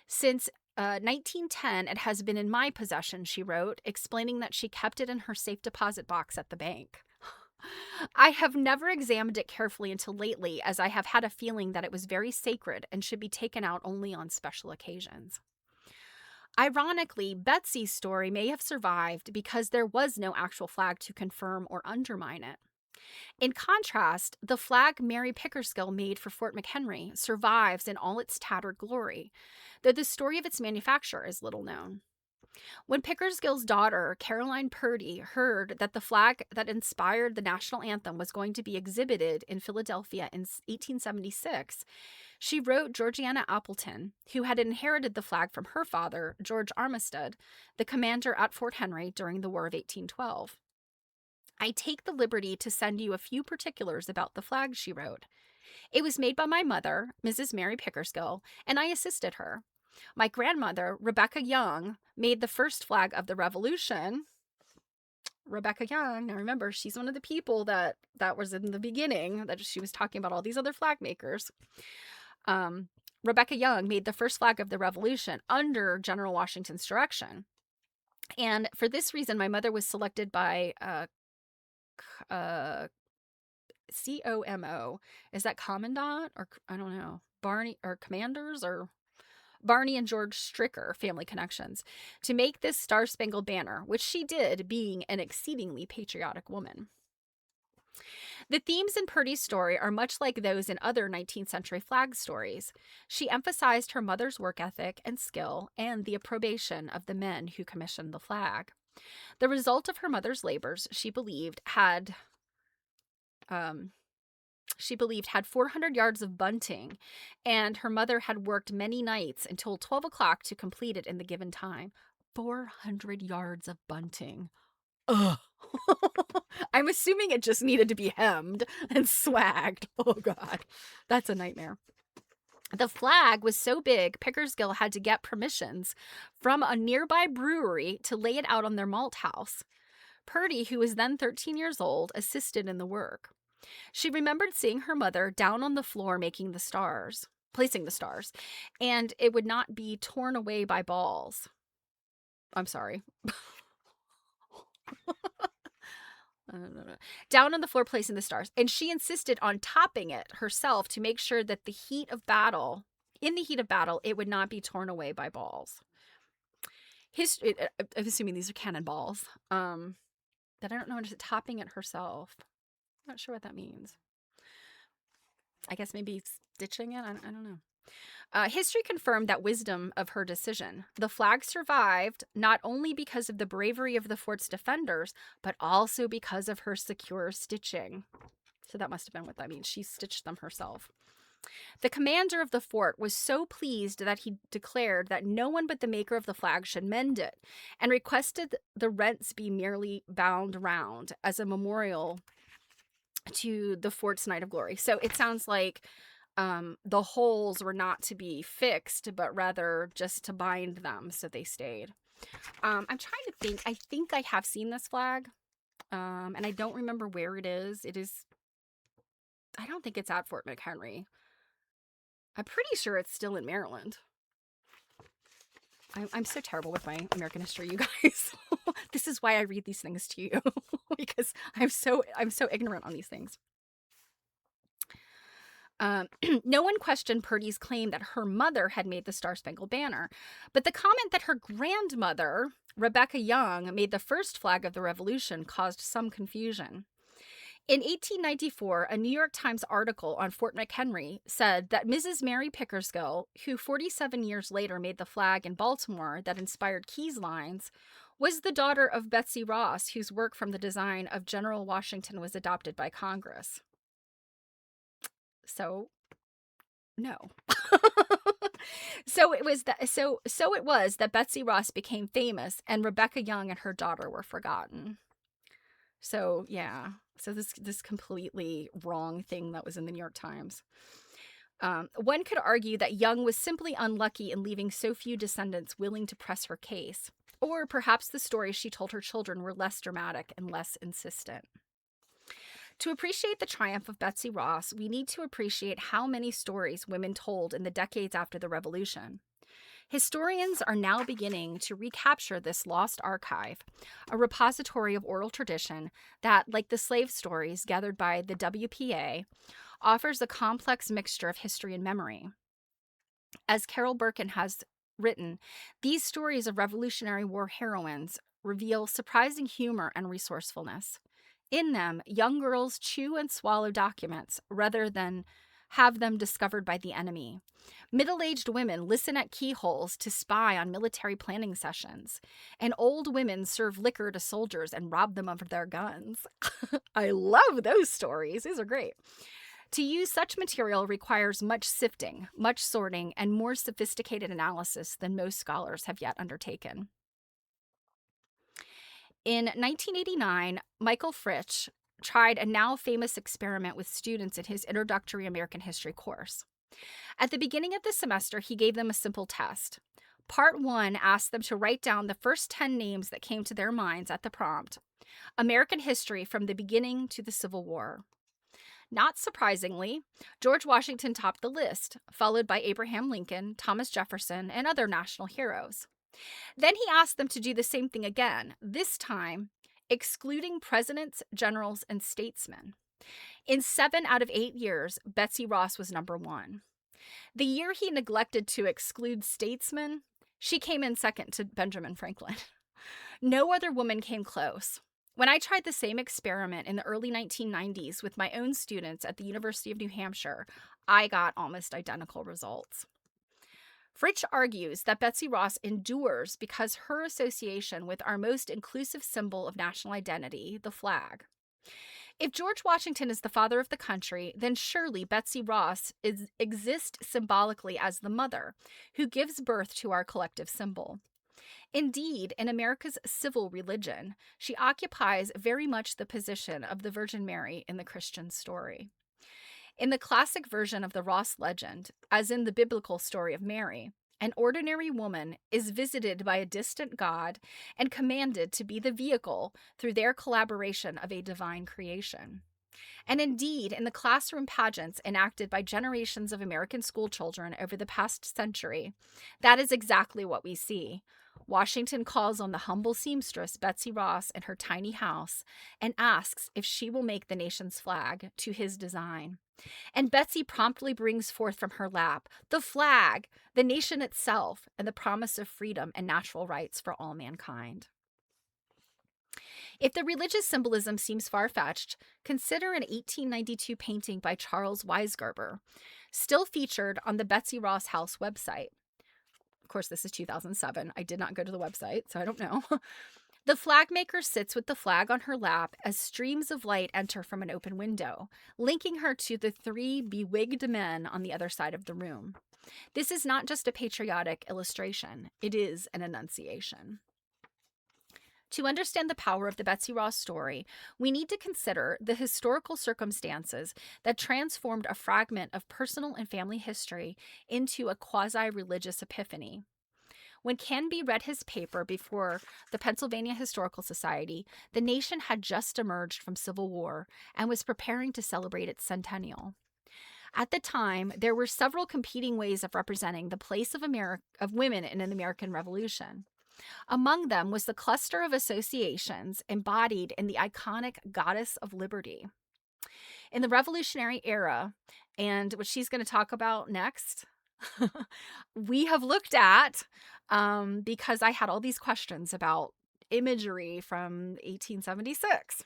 Since 1910, it has been in my possession, she wrote, explaining that she kept it in her safe deposit box at the bank. I have never examined it carefully until lately, as I have had a feeling that it was very sacred and should be taken out only on special occasions. Ironically, Betsy's story may have survived because there was no actual flag to confirm or undermine it. In contrast, the flag Mary Pickersgill made for Fort McHenry survives in all its tattered glory, though the story of its manufacture is little known. When Pickersgill's daughter, Caroline Purdy, heard that the flag that inspired the national anthem was going to be exhibited in Philadelphia in 1876, she wrote Georgiana Appleton, who had inherited the flag from her father, George Armistead, the commander at Fort Henry during the War of 1812. I take the liberty to send you a few particulars about the flag, she wrote. It was made by my mother, Mrs. Mary Pickersgill, and I assisted her. My grandmother, Rebecca Young, made the first flag of the Revolution. Rebecca Young, now remember, she's one of the people that was in the beginning, that she was talking about all these other flag makers. Rebecca Young made the first flag of the Revolution under General Washington's direction. And for this reason, my mother was selected by COMO. Is that Commandant? Or I don't know. Barney or Commanders or Barney and George Stricker, family connections, to make this Star-Spangled Banner, which she did, being an exceedingly patriotic woman. The themes in Purdy's story are much like those in other 19th century flag stories. She emphasized her mother's work ethic and skill and the approbation of the men who commissioned the flag. The result of her mother's labors, she believed, had 400 yards of bunting, and her mother had worked many nights until 12 o'clock to complete it in the given time. 400 yards of bunting. Ugh. I'm assuming it just needed to be hemmed and swagged. Oh, God. That's a nightmare. The flag was so big, Pickersgill had to get permissions from a nearby brewery to lay it out on their malt house. Purdy, who was then 13 years old, assisted in the work. She remembered seeing her mother down on the floor placing the stars, and it would not be torn away by balls. I'm sorry. Down on the floor placing the stars. And she insisted on topping it herself to make sure that in the heat of battle, it would not be torn away by balls. I'm assuming these are cannonballs. That I don't know, just topping it herself. I'm not sure what that means. I guess maybe stitching it? I don't know. History confirmed that wisdom of her decision. The flag survived not only because of the bravery of the fort's defenders, but also because of her secure stitching. So that must have been what that means. She stitched them herself. The commander of the fort was so pleased that he declared that no one but the maker of the flag should mend it, and requested the rents be merely bound round as a memorial to the fort's night of glory. So it sounds like the holes were not to be fixed, but rather just to bind them so they stayed. I'm trying to think. I think I have seen this flag, and I don't remember where it is. I don't think it's at Fort McHenry. I'm pretty sure it's still in Maryland. I'm so terrible with my American history, you guys. This is why I read these things to you, because I'm so ignorant on these things. No one questioned Purdy's claim that her mother had made the Star-Spangled Banner, but the comment that her grandmother, Rebecca Young, made the first flag of the Revolution caused some confusion. In 1894, a New York Times article on Fort McHenry said that Mrs. Mary Pickersgill, who 47 years later made the flag in Baltimore that inspired Key's lines, was the daughter of Betsy Ross, whose work from the design of General Washington was adopted by Congress. So, no. So it was that Betsy Ross became famous, and Rebecca Young and her daughter were forgotten. So yeah. So this completely wrong thing that was in the New York Times. One could argue that Young was simply unlucky in leaving so few descendants willing to press her case, or perhaps the stories she told her children were less dramatic and less insistent. To appreciate the triumph of Betsy Ross, we need to appreciate how many stories women told in the decades after the Revolution. Historians are now beginning to recapture this lost archive, a repository of oral tradition that, like the slave stories gathered by the WPA, offers a complex mixture of history and memory. As Carol Birkin has written, these stories of Revolutionary War heroines reveal surprising humor and resourcefulness. In them, young girls chew and swallow documents rather than have them discovered by the enemy. Middle-aged women listen at keyholes to spy on military planning sessions, and old women serve liquor to soldiers and rob them of their guns. I love those stories. These are great. To use such material requires much sifting, much sorting, and more sophisticated analysis than most scholars have yet undertaken. In 1989, Michael Fritsch tried a now famous experiment with students in his introductory American history course. At the beginning of the semester, he gave them a simple test. Part 1 asked them to write down the first 10 names that came to their minds at the prompt, American history from the beginning to the Civil War. Not surprisingly, George Washington topped the list, followed by Abraham Lincoln, Thomas Jefferson, and other national heroes. Then he asked them to do the same thing again, this time excluding presidents, generals, and statesmen. In 7 out of 8 years, Betsy Ross was number 1. The year he neglected to exclude statesmen, she came in second to Benjamin Franklin. No other woman came close. When I tried the same experiment in the early 1990s with my own students at the University of New Hampshire, I got almost identical results. Fritsch argues that Betsy Ross endures because her association with our most inclusive symbol of national identity, the flag. If George Washington is the father of the country, then surely Betsy Ross exists symbolically as the mother, who gives birth to our collective symbol. Indeed, in America's civil religion, she occupies very much the position of the Virgin Mary in the Christian story. In the classic version of the Ross legend, as in the biblical story of Mary, an ordinary woman is visited by a distant god and commanded to be the vehicle through their collaboration of a divine creation. And indeed, in the classroom pageants enacted by generations of American schoolchildren over the past century, that is exactly what we see. Washington calls on the humble seamstress Betsy Ross in her tiny house and asks if she will make the nation's flag to his design. And Betsy promptly brings forth from her lap the flag, the nation itself, and the promise of freedom and natural rights for all mankind. If the religious symbolism seems far-fetched, consider an 1892 painting by Charles Weisgerber, still featured on the Betsy Ross House website. Of course, this is 2007. I did not go to the website, so I don't know. The flag maker sits with the flag on her lap as streams of light enter from an open window, linking her to the three bewigged men on the other side of the room. This is not just a patriotic illustration. It is an annunciation. To understand the power of the Betsy Ross story, we need to consider the historical circumstances that transformed a fragment of personal and family history into a quasi-religious epiphany. When Canby read his paper before the Pennsylvania Historical Society, the nation had just emerged from civil war and was preparing to celebrate its centennial. At the time, there were several competing ways of representing the place of women in an American Revolution. Among them was the cluster of associations embodied in the iconic Goddess of Liberty. In the Revolutionary era, and what she's going to talk about next, we have looked at, because I had all these questions about imagery from 1876.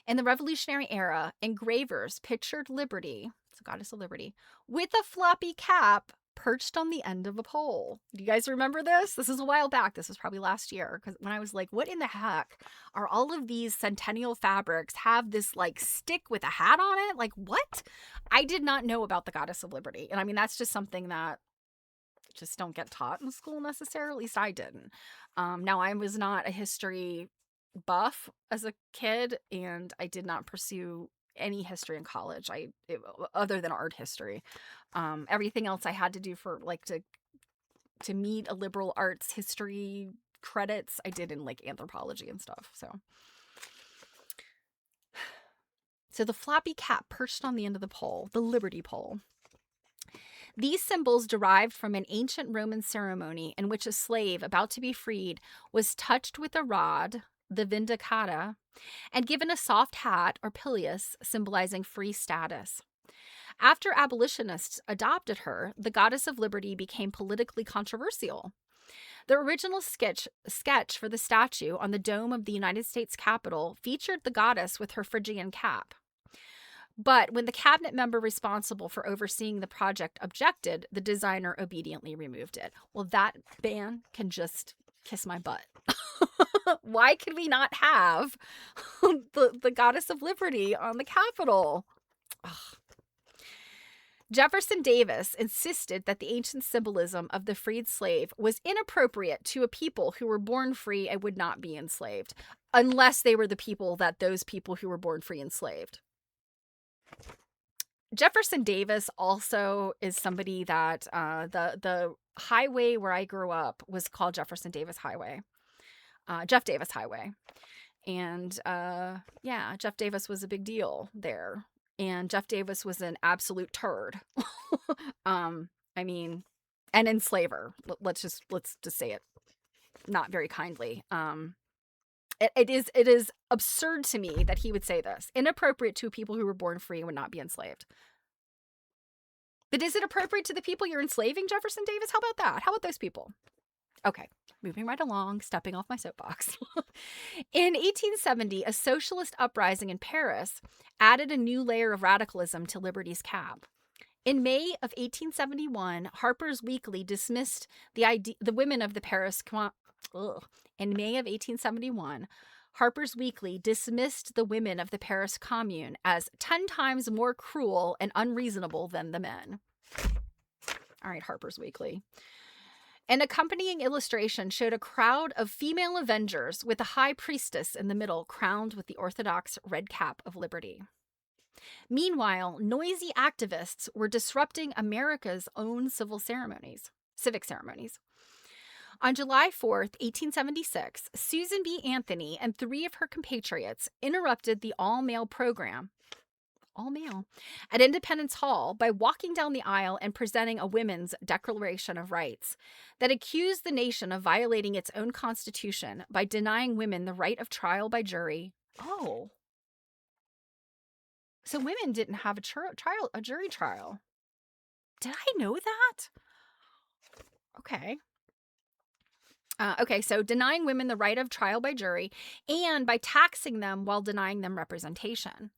In the Revolutionary era, engravers pictured Liberty, the Goddess of Liberty, with a floppy cap perched on the end of a pole. Do you guys remember this? This is a while back. This was probably last year, because when I was like, what in the heck are all of these centennial fabrics have this like stick with a hat on it? Like, what? I did not know about the Goddess of Liberty. And I mean, that's just something that just don't get taught in school necessarily. At least I didn't. Now, I was not a history buff as a kid, and I did not pursue any history in college, other than art history. Everything else I had to do for like to meet a liberal arts history credits, I did in like anthropology and stuff. So the floppy cap perched on the end of the pole, the Liberty pole. These symbols derived from an ancient Roman ceremony in which a slave about to be freed was touched with a rod, the vindicata, and given a soft hat or pileus symbolizing free status. After abolitionists adopted her, the Goddess of Liberty became politically controversial. The original sketch for the statue on the dome of the United States Capitol featured the goddess with her Phrygian cap. But when the cabinet member responsible for overseeing the project objected, the designer obediently removed it. Well, that man can just kiss my butt. Why could we not have the Goddess of Liberty on the Capitol? Ugh. Jefferson Davis insisted that the ancient symbolism of the freed slave was inappropriate to a people who were born free and would not be enslaved, unless they were the people that those people who were born free enslaved. Jefferson Davis also is somebody that the highway where I grew up was called Jefferson Davis Highway. Jeff Davis Highway. And Jeff Davis was a big deal there. And Jeff Davis was an absolute turd. I mean, an enslaver. Let's just say it not very kindly. It is absurd to me that he would say this. Inappropriate to people who were born free and would not be enslaved. But is it appropriate to the people you're enslaving, Jefferson Davis? How about that? How about those people? Okay, moving right along, stepping off my soapbox. In 1870, a socialist uprising in Paris added a new layer of radicalism to Liberty's cap. In May of 1871, Harper's Weekly dismissed the women of the Paris. In May of 1871, Harper's Weekly dismissed the women of the Paris Commune as 10 times more cruel and unreasonable than the men. All right, Harper's Weekly. An accompanying illustration showed a crowd of female avengers with a high priestess in the middle crowned with the orthodox red cap of liberty. Meanwhile, noisy activists were disrupting America's own civic ceremonies. On July 4th, 1876, Susan B. Anthony and 3 of her compatriots interrupted the all-male program, at Independence Hall by walking down the aisle and presenting a women's Declaration of Rights that accused the nation of violating its own constitution by denying women the right of trial by jury. Oh. So women didn't have a jury trial. Did I know that? Okay. So denying women the right of trial by jury and by taxing them while denying them representation.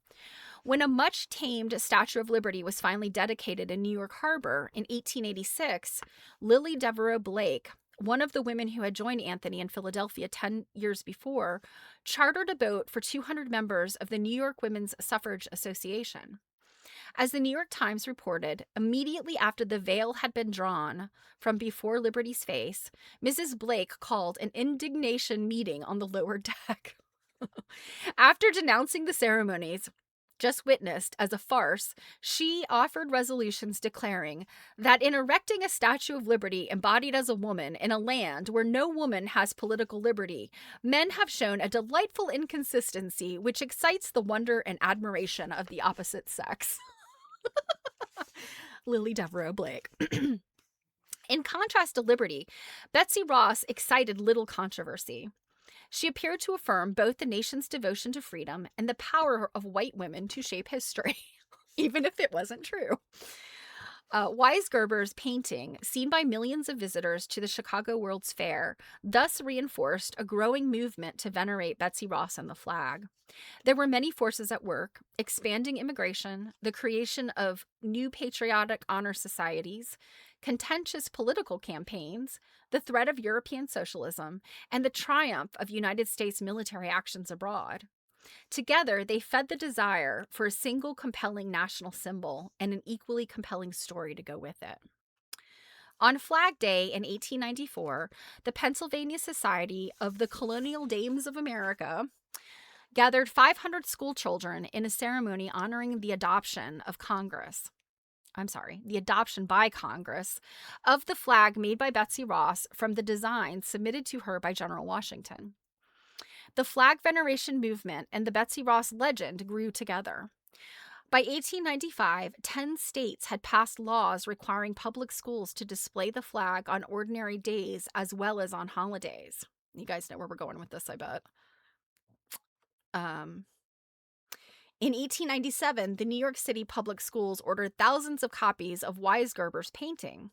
When a much-tamed Statue of Liberty was finally dedicated in New York Harbor in 1886, Lily Devereaux Blake, one of the women who had joined Anthony in Philadelphia 10 years before, chartered a boat for 200 members of the New York Women's Suffrage Association. As the New York Times reported, immediately after the veil had been drawn from before Liberty's face, Mrs. Blake called an indignation meeting on the lower deck. After denouncing the ceremonies just witnessed as a farce, she offered resolutions declaring that in erecting a Statue of Liberty embodied as a woman in a land where no woman has political liberty, men have shown a delightful inconsistency which excites the wonder and admiration of the opposite sex. Lily Devereaux Blake. In contrast to Liberty, Betsy Ross excited little controversy. She appeared to affirm both the nation's devotion to freedom and the power of white women to shape history, even if it wasn't true. Weisgerber's painting, seen by millions of visitors to the Chicago World's Fair, thus reinforced a growing movement to venerate Betsy Ross and the flag. There were many forces at work: expanding immigration, the creation of new patriotic honor societies, contentious political campaigns, the threat of European socialism, and the triumph of United States military actions abroad. Together, they fed the desire for a single compelling national symbol and an equally compelling story to go with it. On Flag Day in 1894, the Pennsylvania Society of the Colonial Dames of America gathered 500 school children in a ceremony honoring the adoption by Congress of the flag made by Betsy Ross from the design submitted to her by General Washington. The flag veneration movement and the Betsy Ross legend grew together. By 1895, 10 states had passed laws requiring public schools to display the flag on ordinary days as well as on holidays. You guys know where we're going with this, I bet. In 1897, the New York City Public Schools ordered thousands of copies of Weisgerber's painting.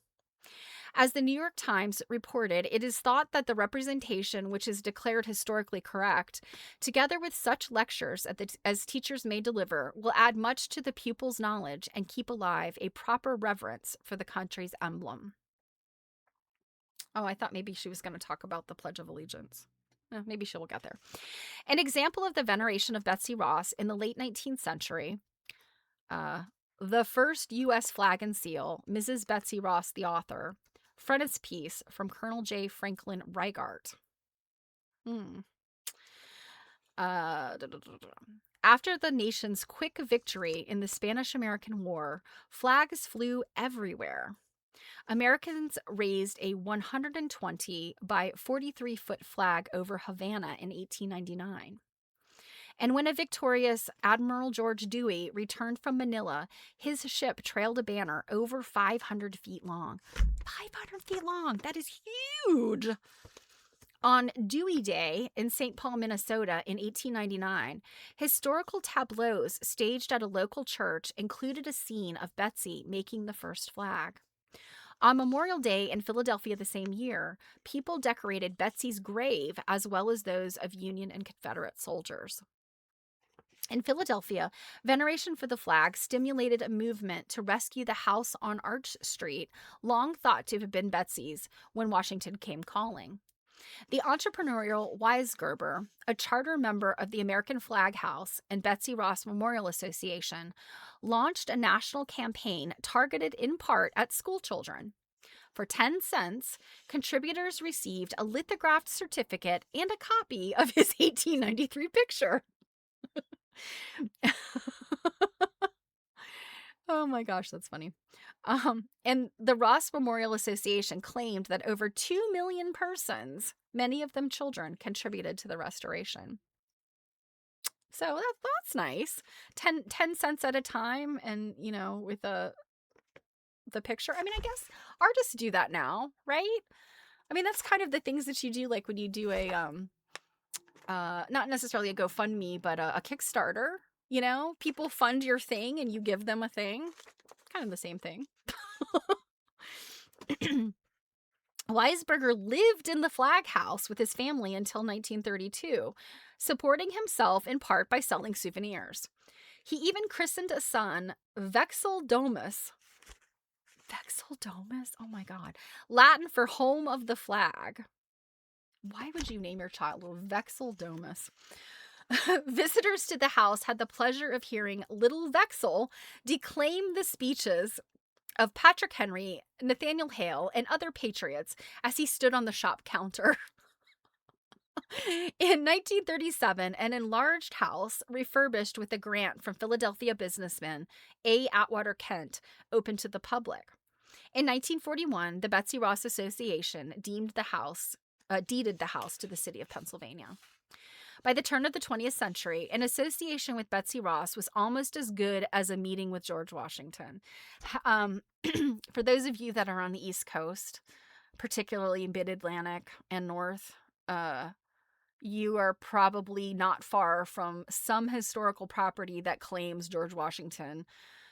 As the New York Times reported, it is thought that the representation, which is declared historically correct, together with such lectures as teachers may deliver, will add much to the pupils' knowledge and keep alive a proper reverence for the country's emblem. Oh, I thought maybe she was going to talk about the Pledge of Allegiance. Maybe she will get there. An example of the veneration of Betsy Ross in the late 19th century, the first U.S. flag and seal, Mrs. Betsy Ross, the author, frontispiece from Colonel J. Franklin Reigart. After the nation's quick victory in the Spanish-American War, flags flew everywhere. Americans raised a 120 by 43-foot flag over Havana in 1899. And when a victorious Admiral George Dewey returned from Manila, his ship trailed a banner over 500 feet long. 500 feet long! That is huge! On Dewey Day in St. Paul, Minnesota in 1899, historical tableaus staged at a local church included a scene of Betsy making the first flag. On Memorial Day in Philadelphia the same year, people decorated Betsy's grave as well as those of Union and Confederate soldiers. In Philadelphia, veneration for the flag stimulated a movement to rescue the house on Arch Street, long thought to have been Betsy's, when Washington came calling. The entrepreneurial Weisgerber, a charter member of the American Flag House and Betsy Ross Memorial Association, launched a national campaign targeted in part at school children. For 10 cents, contributors received a lithographed certificate and a copy of his 1893 picture. Oh my gosh, that's funny. And the Ross Memorial Association claimed that over 2 million persons, many of them children, contributed to the restoration. So that's nice. 10 cents at a time, and with the picture. I mean, I guess artists do that now, right? I mean, that's kind of the things that you do, like when you do a not necessarily a GoFundMe, but a Kickstarter. People fund your thing and you give them a thing. Kind of the same thing. Weisberger lived in the Flag House with his family until 1932, supporting himself in part by selling souvenirs. He even christened a son Vexel Domus. Vexel Domus? Oh my God. Latin for home of the flag. Why would you name your child Vexel Domus? Visitors to the house had the pleasure of hearing little Vexel declaim the speeches of Patrick Henry, Nathaniel Hale, and other patriots as he stood on the shop counter. In 1937, an enlarged house, refurbished with a grant from Philadelphia businessman A. Atwater Kent, opened to the public. In 1941, the Betsy Ross Association deeded the house to the city of Pennsylvania. By the turn of the 20th century, an association with Betsy Ross was almost as good as a meeting with George Washington. For those of you that are on the East Coast, particularly in Mid-Atlantic and North, you are probably not far from some historical property that claims George Washington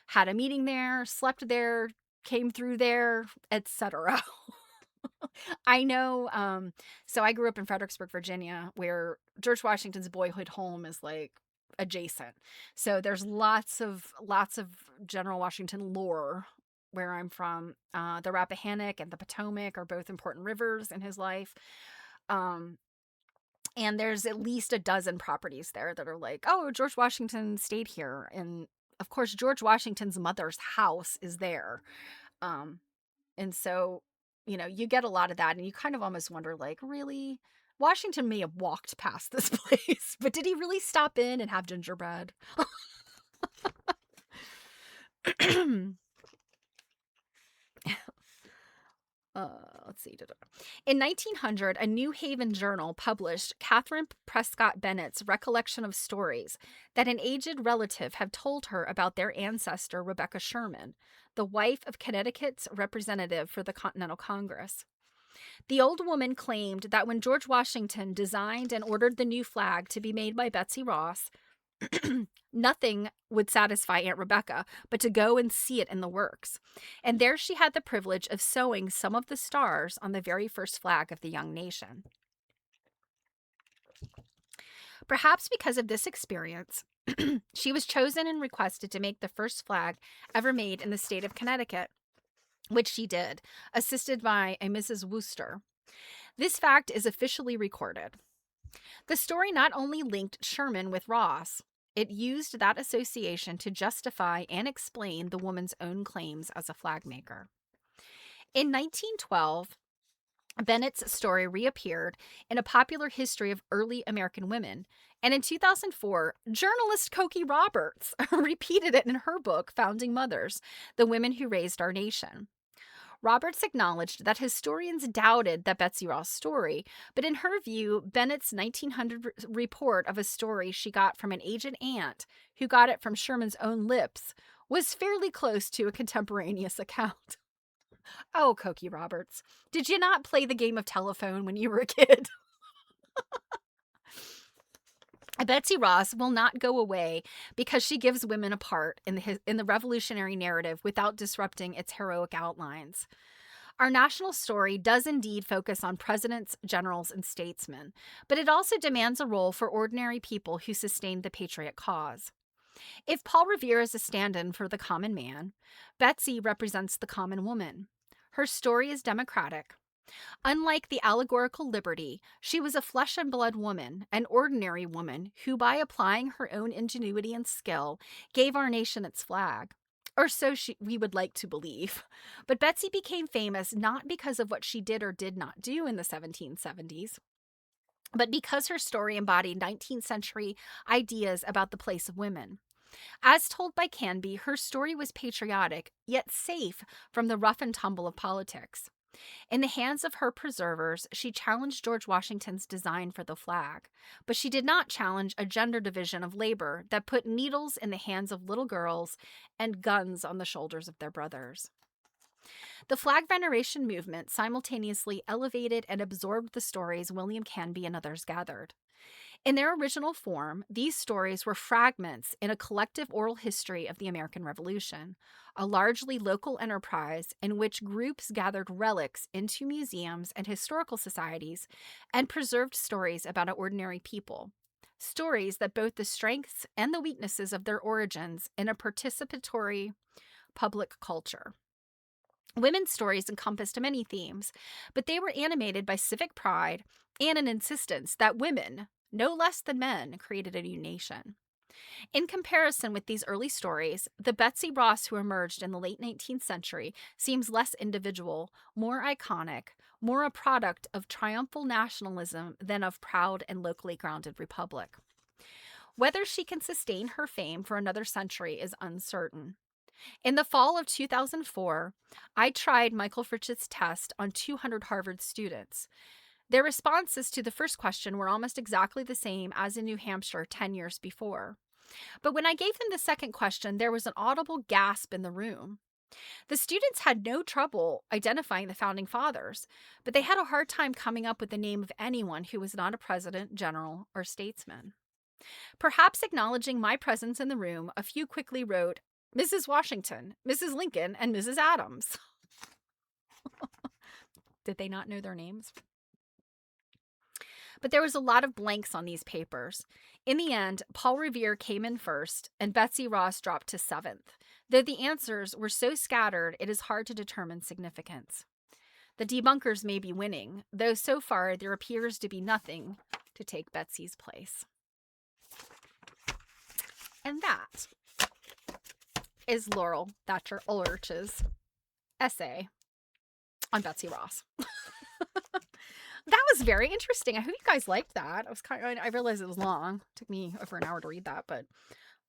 had a meeting there, slept there, came through there, etc. I know, so I grew up in Fredericksburg, Virginia, where George Washington's boyhood home is like adjacent. So there's lots of General Washington lore where I'm from. The Rappahannock and the Potomac are both important rivers in his life. And there's at least a dozen properties there that are like, oh, George Washington stayed here. And of course, George Washington's mother's house is there. And so, you get a lot of that, and you kind of almost wonder, like, really? Washington may have walked past this place, but did he really stop in and have gingerbread? Let's see. In 1900, a New Haven journal published Catherine Prescott Bennett's recollection of stories that an aged relative had told her about their ancestor, Rebecca Sherman, the wife of Connecticut's representative for the Continental Congress. The old woman claimed that when George Washington designed and ordered the new flag to be made by Betsy Ross, nothing would satisfy Aunt Rebecca but to go and see it in the works. And there she had the privilege of sewing some of the stars on the very first flag of the young nation. Perhaps because of this experience, she was chosen and requested to make the first flag ever made in the state of Connecticut, which she did, assisted by a Mrs. Wooster. This fact is officially recorded. The story not only linked Sherman with Ross, it used that association to justify and explain the woman's own claims as a flag maker. In 1912, Bennett's story reappeared in A Popular History of Early American Women, and in 2004, journalist Cokie Roberts repeated it in her book, Founding Mothers, The Women Who Raised Our Nation. Roberts acknowledged that historians doubted that Betsy Ross' story, but in her view, Bennett's 1900 report of a story she got from an aged aunt who got it from Sherman's own lips was fairly close to a contemporaneous account. Oh, Cokie Roberts, did you not play the game of telephone when you were a kid? Betsy Ross will not go away because she gives women a part in the revolutionary narrative without disrupting its heroic outlines. Our national story does indeed focus on presidents, generals, and statesmen, but it also demands a role for ordinary people who sustain the patriot cause. If Paul Revere is a stand-in for the common man, Betsy represents the common woman. Her story is democratic. Unlike the allegorical Liberty, she was a flesh and blood woman, an ordinary woman who, by applying her own ingenuity and skill, gave our nation its flag. Or so we would like to believe. But Betsy became famous not because of what she did or did not do in the 1770s, but because her story embodied 19th century ideas about the place of women. As told by Canby, her story was patriotic, yet safe from the rough and tumble of politics. In the hands of her preservers, she challenged George Washington's design for the flag, but she did not challenge a gender division of labor that put needles in the hands of little girls and guns on the shoulders of their brothers. The flag veneration movement simultaneously elevated and absorbed the stories William Canby and others gathered. In their original form, these stories were fragments in a collective oral history of the American Revolution, a largely local enterprise in which groups gathered relics into museums and historical societies and preserved stories about ordinary people. Stories that both the strengths and the weaknesses of their origins in a participatory public culture. Women's stories encompassed many themes, but they were animated by civic pride and an insistence that women, no less than men, created a new nation. In comparison with these early stories, the Betsy Ross who emerged in the late 19th century seems less individual, more iconic, more a product of triumphal nationalism than of proud and locally grounded republic. Whether she can sustain her fame for another century is uncertain. In the fall of 2004, I tried Michael Fritch's test on 200 Harvard students. Their responses to the first question were almost exactly the same as in New Hampshire 10 years before. But when I gave them the second question, there was an audible gasp in the room. The students had no trouble identifying the founding fathers, but they had a hard time coming up with the name of anyone who was not a president, general, or statesman. Perhaps acknowledging my presence in the room, a few quickly wrote, Mrs. Washington, Mrs. Lincoln, and Mrs. Adams. Did they not know their names? But there was a lot of blanks on these papers. In the end, Paul Revere came in first, and Betsy Ross dropped to seventh. Though the answers were so scattered, it is hard to determine significance. The debunkers may be winning, though so far there appears to be nothing to take Betsy's place. And that is Laurel Thatcher Ulrich's essay on Betsy Ross. That was very interesting. I hope you guys liked that. I realized it was long. It took me over an hour to read that, but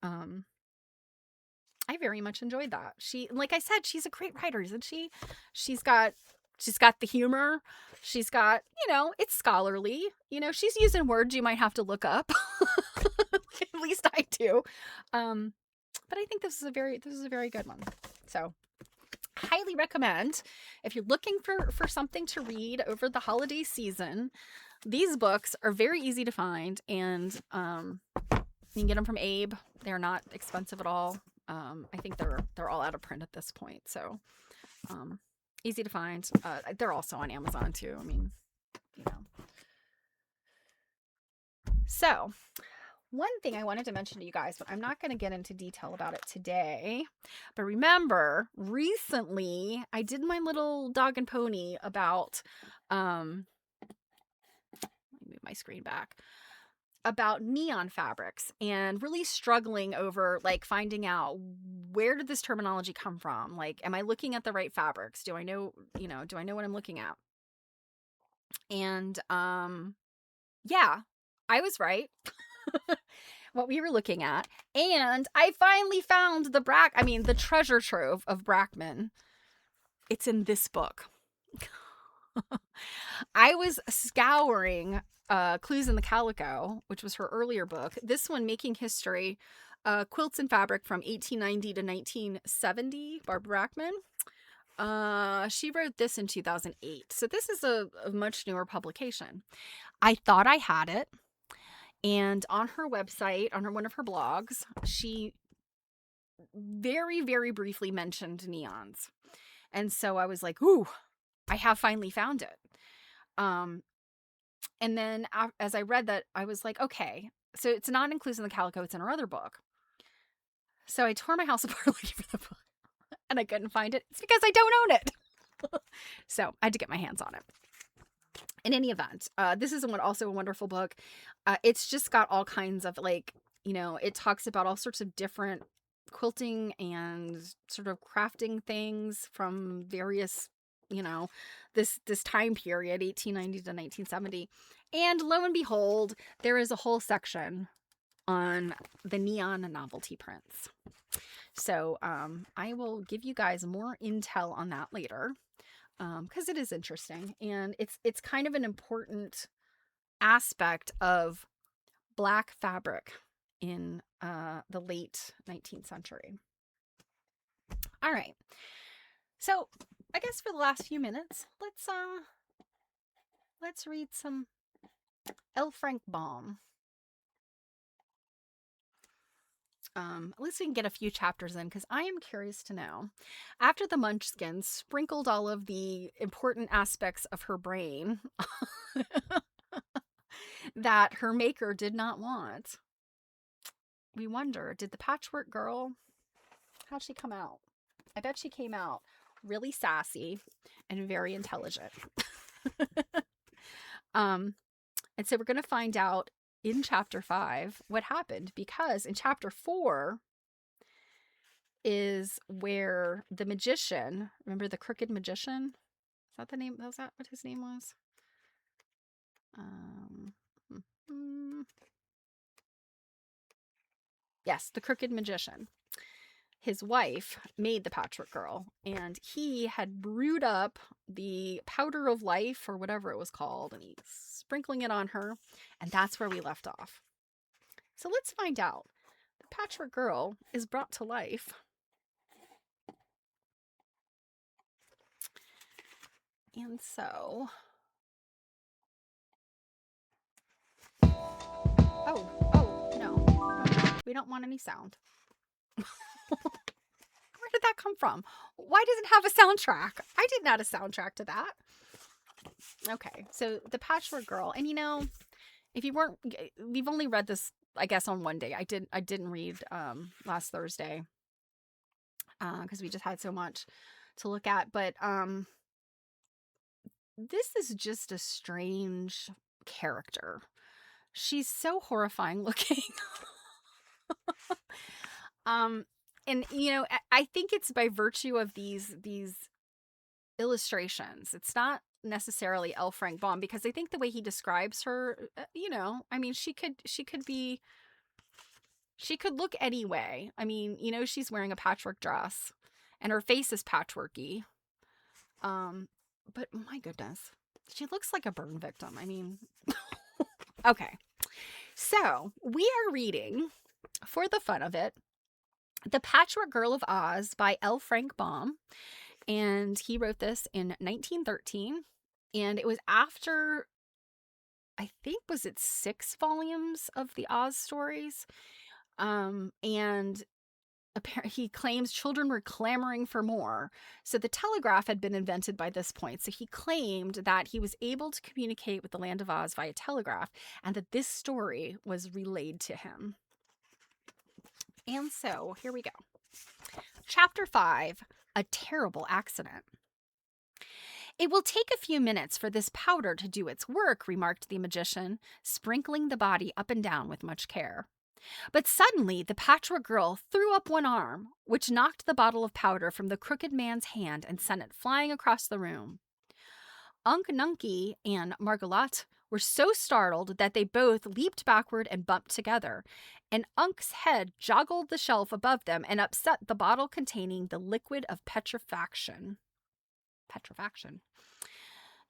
I very much enjoyed that. She, like I said, she's a great writer, isn't she? She's got the humor. She's got, it's scholarly. She's using words you might have to look up. At least I do. But I think this is a very good one. So highly recommend if you're looking for something to read over the holiday season. These books are very easy to find, and you can get them from Abe. They're not expensive at all. I think they're all out of print at this point, so easy to find. They're also on Amazon too. I mean, So, one thing I wanted to mention to you guys, but I'm not going to get into detail about it today. But remember, recently I did my little dog and pony about, let me move my screen back, about neon fabrics and really struggling over finding out where did this terminology come from? Am I looking at the right fabrics? Do I know what I'm looking at? And, yeah, I was right. What we were looking at, and I finally found the treasure trove of Brackman. It's in this book. I was scouring Clues in the Calico, which was her earlier book. This one, Making History, Quilts and Fabric from 1890 to 1970, Barbara Brackman. She wrote this in 2008. So this is a much newer publication. I thought I had it. And on her website, on one of her blogs, she very, very briefly mentioned neons. And so I was like, ooh, I have finally found it. And then as I read that, I was like, okay, so it's not in Clues in the Calico, it's in her other book. So I tore my house apart looking for the book, and I couldn't find it. It's because I don't own it. So I had to get my hands on it. In any event, this is also a wonderful book. It's just got all kinds of it talks about all sorts of different quilting and sort of crafting things from various, this time period, 1890 to 1970. And lo and behold, there is a whole section on the neon novelty prints. So I will give you guys more intel on that later, because it is interesting, and it's kind of an important aspect of black fabric in the late 19th century. All right. So I guess for the last few minutes, let's read some L. Frank Baum. At least we can get a few chapters in, because I am curious to know, after the Munchkins sprinkled all of the important aspects of her brain that her maker did not want, we wonder, did the Patchwork Girl, how'd she come out? I bet she came out really sassy and very intelligent. And so we're going to find out in chapter 5 what happened, because in chapter 4 is where the magician, remember the crooked magician? Is that the name? Was that what his name was? Yes, the crooked magician. His wife made the Patchwork Girl, and he had brewed up the powder of life, or whatever it was called, and he's sprinkling it on her, and that's where we left off. So let's find out. The Patchwork Girl is brought to life. And so... Oh, no. We don't want any sound. Where did that come from? Why does it have a soundtrack? I didn't add a soundtrack to that. Okay, so the Patchwork Girl, and if you weren't, we've only read this, I guess, on one day. I didn't read last Thursday because we just had so much to look at. But this is just a strange character. She's so horrifying looking. And I think it's by virtue of these illustrations. It's not necessarily L. Frank Baum, because I think the way he describes her, I mean, she could look any way. I mean, she's wearing a patchwork dress and her face is patchworky. But my goodness, she looks like a burn victim. I mean, okay. So we are reading, for the fun of it, The Patchwork Girl of Oz by L. Frank Baum. And he wrote this in 1913. And it was after, I think, was it 6 volumes of the Oz stories? And he claims children were clamoring for more. So the telegraph had been invented by this point. So he claimed that he was able to communicate with the land of Oz via telegraph, and that this story was relayed to him. And so here we go. Chapter 5, A Terrible Accident. "It will take a few minutes for this powder to do its work," remarked the magician, sprinkling the body up and down with much care. But suddenly the Patchwork Girl threw up one arm, which knocked the bottle of powder from the crooked man's hand and sent it flying across the room. Unc Nunkie and Margolotte were so startled that they both leaped backward and bumped together, and Unc's head joggled the shelf above them and upset the bottle containing the liquid of petrifaction.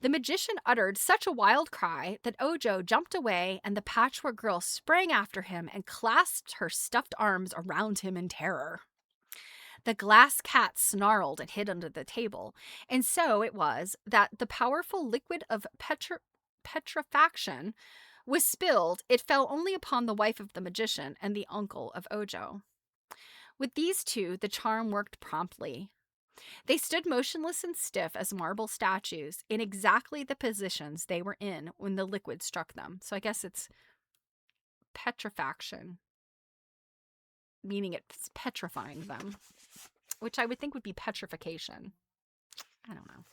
The magician uttered such a wild cry that Ojo jumped away, and the Patchwork Girl sprang after him and clasped her stuffed arms around him in terror. The glass cat snarled and hid under the table, and so it was that the powerful liquid of petrifaction was spilled. It fell only upon the wife of the magician and the uncle of Ojo. With these two, the charm worked promptly. They stood motionless and stiff as marble statues, in exactly the positions they were in when the liquid struck them. So I guess it's petrifaction, meaning it's petrifying them, which I would think would be petrification. I don't know.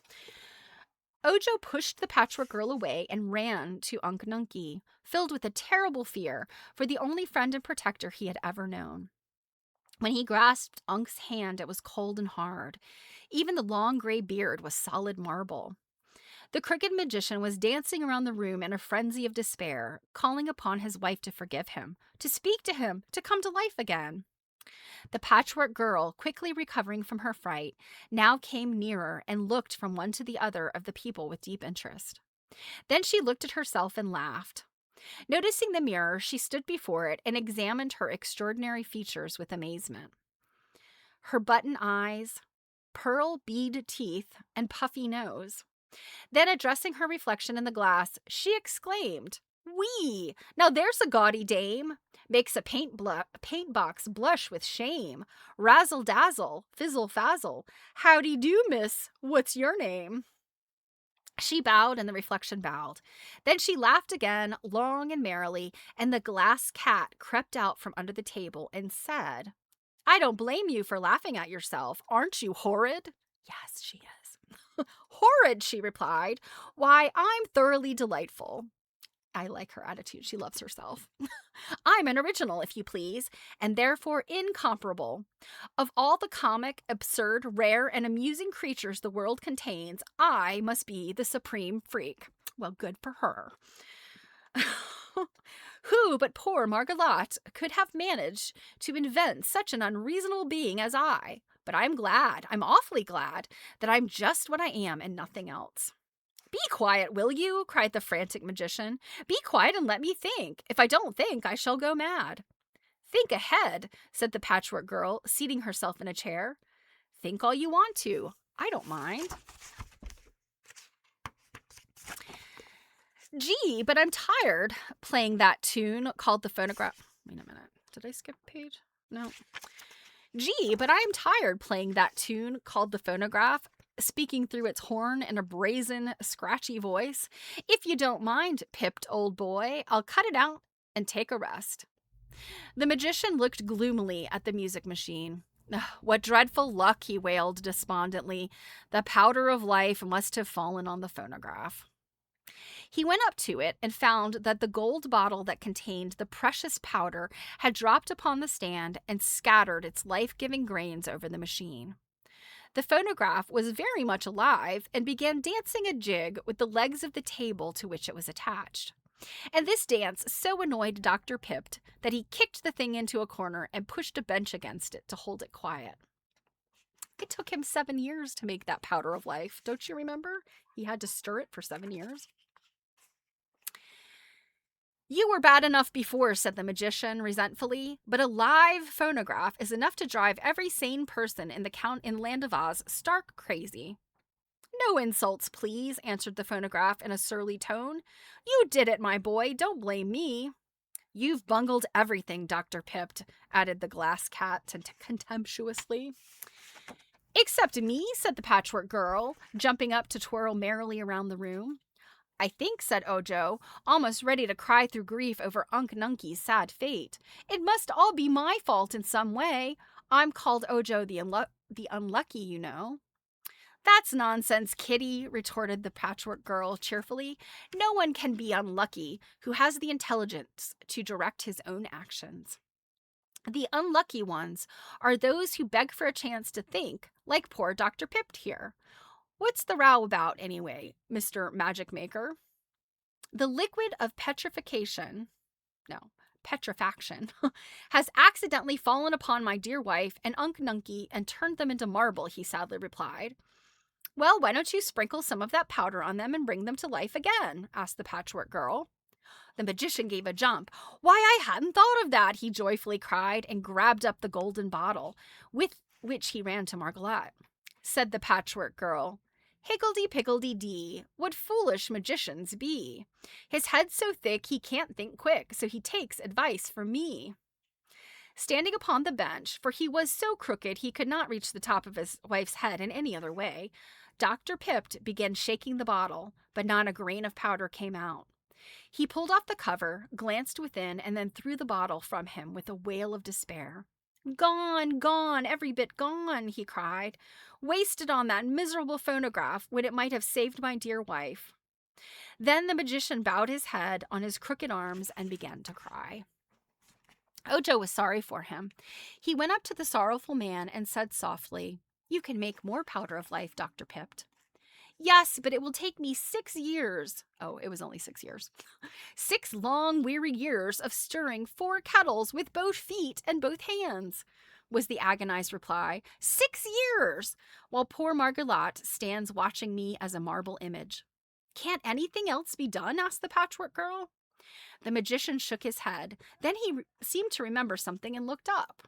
Ojo pushed the Patchwork Girl away and ran to Unc Nunkie, filled with a terrible fear for the only friend and protector he had ever known. When he grasped Unc's hand, it was cold and hard. Even the long gray beard was solid marble. The crooked magician was dancing around the room in a frenzy of despair, calling upon his wife to forgive him, to speak to him, to come to life again. The Patchwork Girl, quickly recovering from her fright, now came nearer and looked from one to the other of the people with deep interest. Then she looked at herself and laughed. Noticing the mirror, she stood before it and examined her extraordinary features with amazement. Her button eyes, pearl bead teeth, and puffy nose. Then, addressing her reflection in the glass, she exclaimed, "Wee! Now there's a gaudy dame! Makes a paint box blush with shame. Razzle dazzle, fizzle fazzle. Howdy do, miss. What's your name?" She bowed, and the reflection bowed. Then she laughed again, long and merrily, and the glass cat crept out from under the table and said, "I don't blame you for laughing at yourself. Aren't you horrid?" "Yes, she is." "Horrid," she replied. "Why, I'm thoroughly delightful." I like her attitude. She loves herself. "I'm an original, if you please, and therefore incomparable. Of all the comic, absurd, rare, and amusing creatures the world contains, I must be the supreme freak." Well, good for her. "Who but poor Margalotte could have managed to invent such an unreasonable being as I? But I'm glad, I'm awfully glad, that I'm just what I am and nothing else." "Be quiet, will you?" cried the frantic magician. "Be quiet and let me think. If I don't think, I shall go mad." "Think ahead," said the Patchwork Girl, seating herself in a chair. "Think all you want to. I don't mind." "Gee, but I'm tired playing that tune called the phonograph." Wait a minute. Did I skip a page? No. "Gee, but I'm tired playing that tune called the phonograph, speaking through its horn in a brazen, scratchy voice. If you don't mind, pipped old boy, I'll cut it out and take a rest." The magician looked gloomily at the music machine. "What dreadful luck," he wailed despondently. "The powder of life must have fallen on the phonograph." He went up to it and found that the gold bottle that contained the precious powder had dropped upon the stand and scattered its life-giving grains over the machine. The phonograph was very much alive and began dancing a jig with the legs of the table to which it was attached. And this dance so annoyed Dr. Pipt that he kicked the thing into a corner and pushed a bench against it to hold it quiet. It took him 7 years to make that powder of life. Don't you remember? He had to stir it for 7 years. "You were bad enough before," said the magician resentfully, "but a live phonograph is enough to drive every sane person in the Land of Oz stark crazy." "No insults, please," answered the phonograph in a surly tone. "You did it, my boy. Don't blame me." "You've bungled everything, Dr. Pipt," added the glass cat contemptuously. "Except me," said the Patchwork Girl, jumping up to twirl merrily around the room. "I think," said Ojo, almost ready to cry through grief over Unc Nunkie's sad fate, "it must all be my fault in some way. I'm called Ojo the Unlucky, you know." "That's nonsense, Kitty," retorted the Patchwork Girl cheerfully. "No one can be unlucky who has the intelligence to direct his own actions. The unlucky ones are those who beg for a chance to think, like poor Dr. Pipt here. What's the row about, anyway, Mr. Magic Maker?" "The liquid of petrifaction has accidentally fallen upon my dear wife and Unc Nunkie and turned them into marble," he sadly replied. "Well, why don't you sprinkle some of that powder on them and bring them to life again?" asked the Patchwork Girl. The magician gave a jump. "Why, I hadn't thought of that," he joyfully cried, and grabbed up the golden bottle, with which he ran to Margalotte. Said the Patchwork Girl, "Higgledy-piggledy-dee, what foolish magicians be! His head's so thick he can't think quick, so he takes advice from me." Standing upon the bench, for he was so crooked he could not reach the top of his wife's head in any other way, Dr. Pipt began shaking the bottle, but not a grain of powder came out. He pulled off the cover, glanced within, and then threw the bottle from him with a wail of despair. "Gone, gone, every bit gone," he cried. "Wasted on that miserable phonograph when it might have saved my dear wife." Then the magician bowed his head on his crooked arms and began to cry. Ojo was sorry for him. He went up to the sorrowful man and said softly, "You can make more powder of life, Dr. Pipt." Yes, but it will take me 6 years. Oh, it was only 6 years. 6 long, weary years of stirring 4 kettles with both feet and both hands, was the agonized reply. 6 years! While poor Margaret stands watching me as a marble image. Can't anything else be done? Asked the Patchwork Girl. The magician shook his head. Then he seemed to remember something and looked up.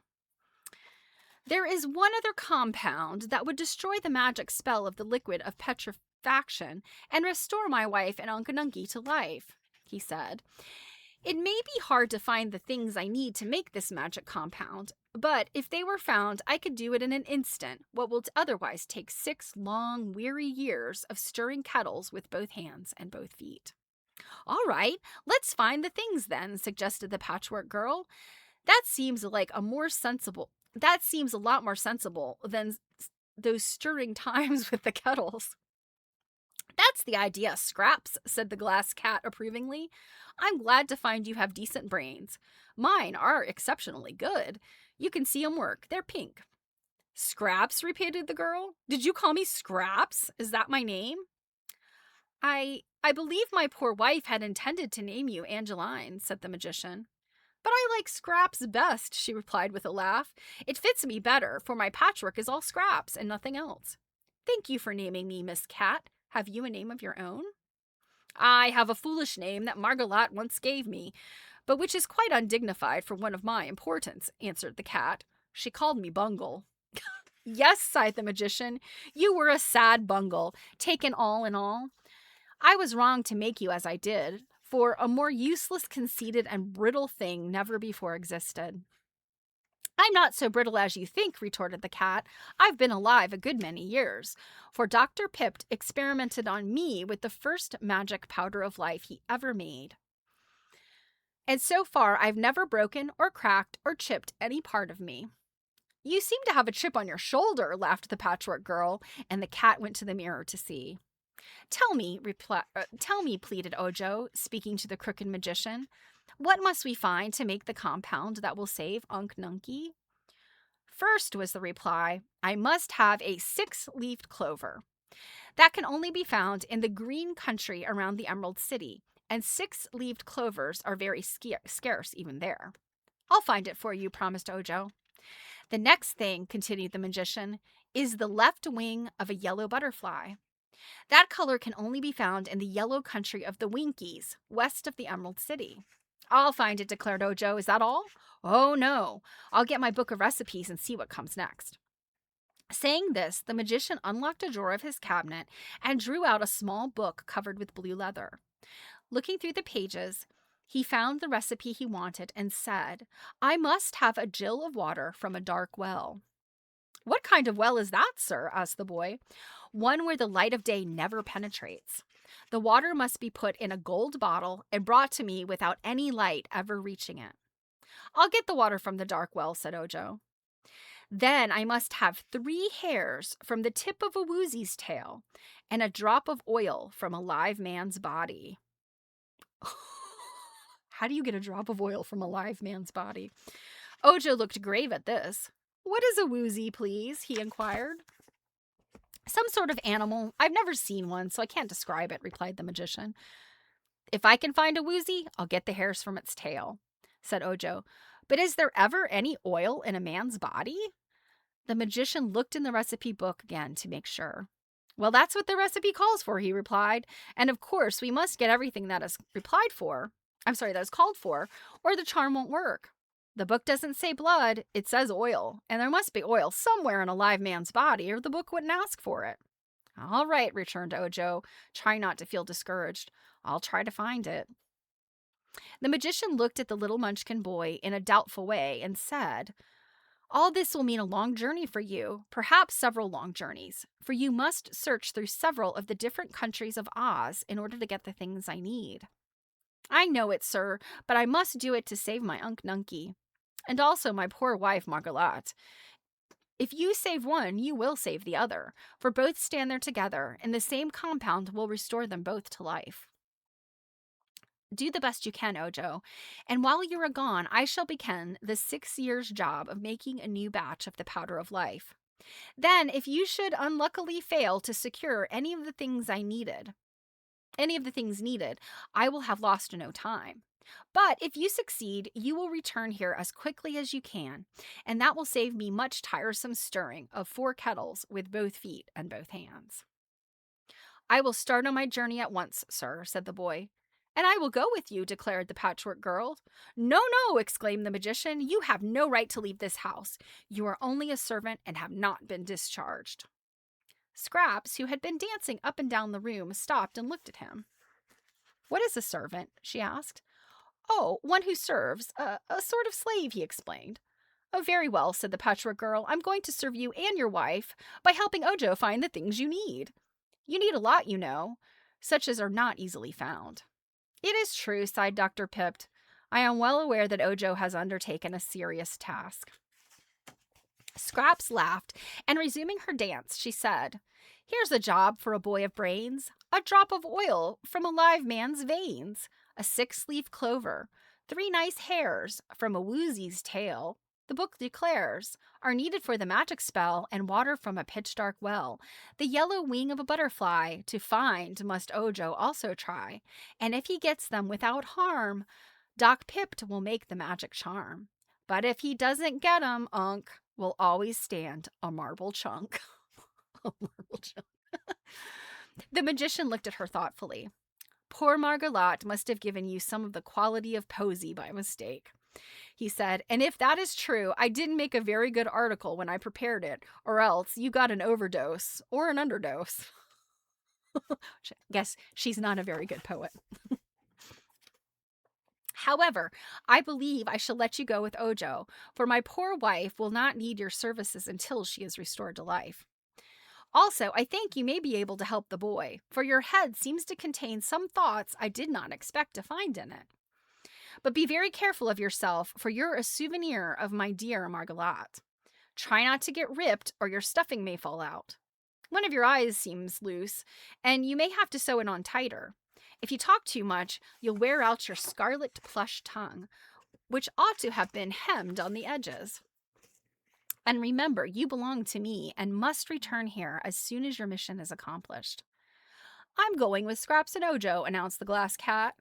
There is one other compound that would destroy the magic spell of the liquid of petrifaction and restore my wife and Uncle Nunky to life, he said. It may be hard to find the things I need to make this magic compound, but if they were found, I could do it in an instant, what will otherwise take 6 long, weary years of stirring kettles with both hands and both feet. All right, let's find the things then, suggested the Patchwork Girl. That seems a lot more sensible than those stirring times with the kettles. That's the idea, Scraps, said the Glass Cat approvingly. I'm glad to find you have decent brains. Mine are exceptionally good. You can see 'em work. They're pink. Scraps, repeated the girl. Did you call me Scraps? Is that my name? I believe my poor wife had intended to name you Angeline, said the magician. But I like scraps best, she replied with a laugh. It fits me better, for my patchwork is all scraps and nothing else. Thank you for naming me Miss Cat. Have you a name of your own? I have a foolish name that Margaret once gave me, but which is quite undignified for one of my importance, answered the cat. She called me Bungle. Yes, sighed the magician, you were a sad bungle, taken all in all. I was wrong to make you as I did, for a more useless, conceited, and brittle thing never before existed. I'm not so brittle as you think, retorted the cat. I've been alive a good many years, for Dr. Pipt experimented on me with the first magic powder of life he ever made. And so far, I've never broken or cracked or chipped any part of me. You seem to have a chip on your shoulder, laughed the Patchwork Girl, and the cat went to the mirror to see. Tell me, pleaded Ojo, speaking to the crooked magician. What must we find to make the compound that will save Unc Nunky? First, was the reply, I must have a 6-leaved clover. That can only be found in the green country around the Emerald City, and 6-leaved clovers are very scarce even there. I'll find it for you, promised Ojo. The next thing, continued the magician, is the left wing of a yellow butterfly. That color can only be found in the yellow country of the Winkies, west of the Emerald City. I'll find it, declared Ojo. Is that all? Oh, no. I'll get my book of recipes and see what comes next. Saying this, the magician unlocked a drawer of his cabinet and drew out a small book covered with blue leather. Looking through the pages, he found the recipe he wanted and said, I must have a gill of water from a dark well. What kind of well is that, sir? Asked the boy. One where the light of day never penetrates. The water must be put in a gold bottle and brought to me without any light ever reaching it. I'll get the water from the dark well, said Ojo. Then I must have 3 hairs from the tip of a woozy's tail and a drop of oil from a live man's body. How do you get a drop of oil from a live man's body? Ojo looked grave at this. What is a woozy, please? He inquired. Some sort of animal. I've never seen one, so I can't describe it, replied the magician. If I can find a woozy, I'll get the hairs from its tail, said Ojo. But is there ever any oil in a man's body? The magician looked in the recipe book again to make sure. Well, that's what the recipe calls for, he replied. And of course, we must get everything that is called for, or the charm won't work. The book doesn't say blood, it says oil, and there must be oil somewhere in a live man's body, or the book wouldn't ask for it. All right, returned Ojo, trying not to feel discouraged. I'll try to find it. The magician looked at the little munchkin boy in a doubtful way and said, All this will mean a long journey for you, perhaps several long journeys, for you must search through several of the different countries of Oz in order to get the things I need. I know it, sir, but I must do it to save my Unc Nunky. And also my poor wife, Margaret. If you save one, you will save the other, for both stand there together, and the same compound will restore them both to life. Do the best you can, Ojo, and while you are gone, I shall begin the 6 years' job of making a new batch of the powder of life. Then, if you should unluckily fail to secure any of the things needed, I will have lost no time. But if you succeed, you will return here as quickly as you can, and that will save me much tiresome stirring of 4 kettles with both feet and both hands. I will start on my journey at once, sir, said the boy. And I will go with you, declared the Patchwork Girl. No, no, exclaimed the magician. You have no right to leave this house. You are only a servant and have not been discharged. Scraps, who had been dancing up and down the room, stopped and looked at him. What is a servant? She asked. Oh, one who serves, a sort of slave, he explained. Oh, very well, said the Patchwork Girl. I'm going to serve you and your wife by helping Ojo find the things you need. You need a lot, you know, such as are not easily found. It is true, sighed Dr. Pipt. I am well aware that Ojo has undertaken a serious task. Scraps laughed, and resuming her dance, she said, Here's a job for a boy of brains, a drop of oil from a live man's veins, a 6-leaf clover, 3 nice hairs from a woozy's tail. The book declares, are needed for the magic spell and water from a pitch-dark well. The yellow wing of a butterfly to find must Ojo also try, and if he gets them without harm, Doc Pipt will make the magic charm. But if he doesn't get 'em, Unc will always stand a marble chunk. A marble chunk. The magician looked at her thoughtfully. Poor Margalat must have given you some of the quality of posy by mistake, he said, and if that is true, I didn't make a very good article when I prepared it, or else you got an overdose or an underdose. Guess she's not a very good poet. However, I believe I shall let you go with Ojo, for my poor wife will not need your services until she is restored to life. Also, I think you may be able to help the boy, for your head seems to contain some thoughts I did not expect to find in it. But be very careful of yourself, for you're a souvenir of my dear Margalat. Try not to get ripped, or your stuffing may fall out. One of your eyes seems loose, and you may have to sew it on tighter. If you talk too much, you'll wear out your scarlet plush tongue, which ought to have been hemmed on the edges. And remember, you belong to me and must return here as soon as your mission is accomplished. I'm going with Scraps and Ojo, announced the glass cat.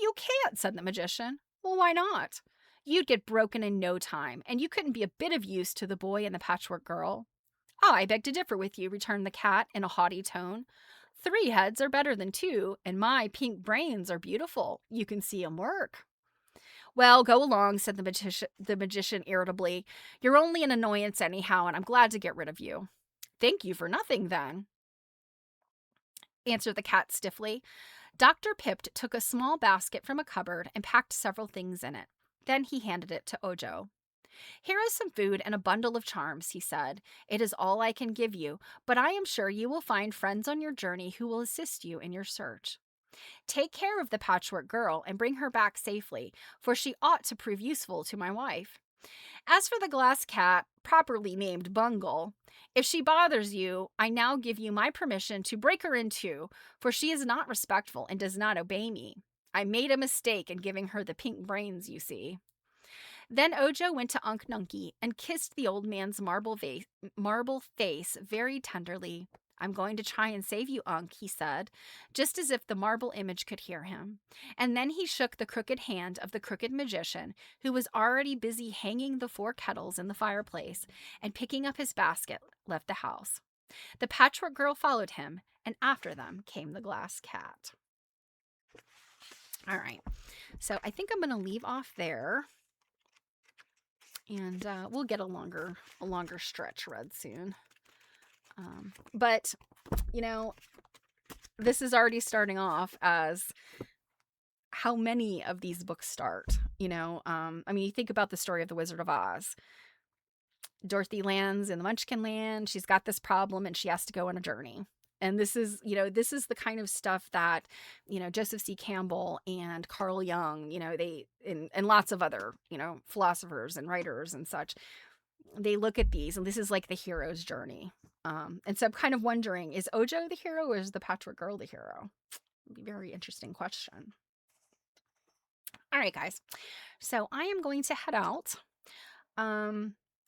You can't, said the magician. Well, why not? You'd get broken in no time, and you couldn't be a bit of use to the boy and the Patchwork Girl. I beg to differ with you, returned the cat in a haughty tone. 3 heads are better than 2, and my pink brains are beautiful. You can see 'em work. Well, go along, said the magician irritably. You're only an annoyance anyhow, and I'm glad to get rid of you. Thank you for nothing, then, answered the cat stiffly. Dr. Pipt took a small basket from a cupboard and packed several things in it. Then he handed it to Ojo. Here is some food and a bundle of charms, he said. It is all I can give you, but I am sure you will find friends on your journey who will assist you in your search. Take care of the Patchwork Girl and bring her back safely, for she ought to prove useful to my wife. As for the glass cat, properly named Bungle, if she bothers you, I now give you my permission to break her in 2, for she is not respectful and does not obey me. I made a mistake in giving her the pink brains, you see. Then Ojo went to Unc Nunkie and kissed the old man's marble face very tenderly. I'm going to try and save you, Unc, he said, just as if the marble image could hear him. And then he shook the crooked hand of the crooked magician, who was already busy hanging the 4 kettles in the fireplace, and picking up his basket, left the house. The Patchwork Girl followed him, and after them came the glass cat. All right, so I think I'm going to leave off there, and we'll get a longer stretch read soon. But, you know, this is already starting off as how many of these books start, you know. I mean, you think about the story of the Wizard of Oz. Dorothy lands in the Munchkin Land. She's got this problem and she has to go on a journey. And this is, you know, this is the kind of stuff that, you know, Joseph C. Campbell and Carl Jung, you know, they, and lots of other, you know, philosophers and writers and such, they look at these, and this is like the hero's journey. And so I'm kind of wondering, is Ojo the hero or is the Patchwork Girl the hero? It'd be a very interesting question. All right, guys. So I am going to head out.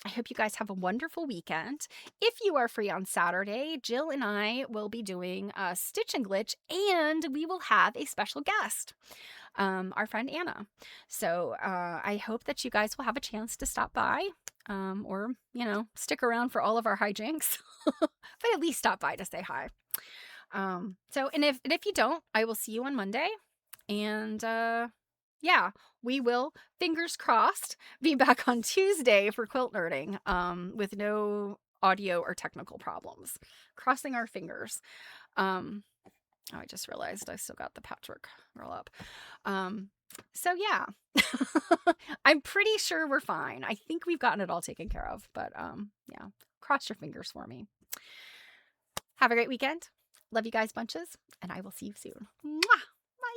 I hope you guys have a wonderful weekend. If you are free on Saturday, Jill and I will be doing a Stitch and Glitch, and we will have a special guest, our friend Anna. So I hope that you guys will have a chance to stop by, or, stick around for all of our hijinks, but at least stop by to say hi. And if you don't, I will see you on Monday. And yeah, we will, fingers crossed, be back on Tuesday for quilt nerding, with no audio or technical problems. Crossing our fingers. Oh, I just realized I still got the Patchwork Girl up. So yeah, I'm pretty sure we're fine. I think we've gotten it all taken care of, but yeah, cross your fingers for me. Have a great weekend. Love you guys bunches, and I will see you soon. Mwah! Bye.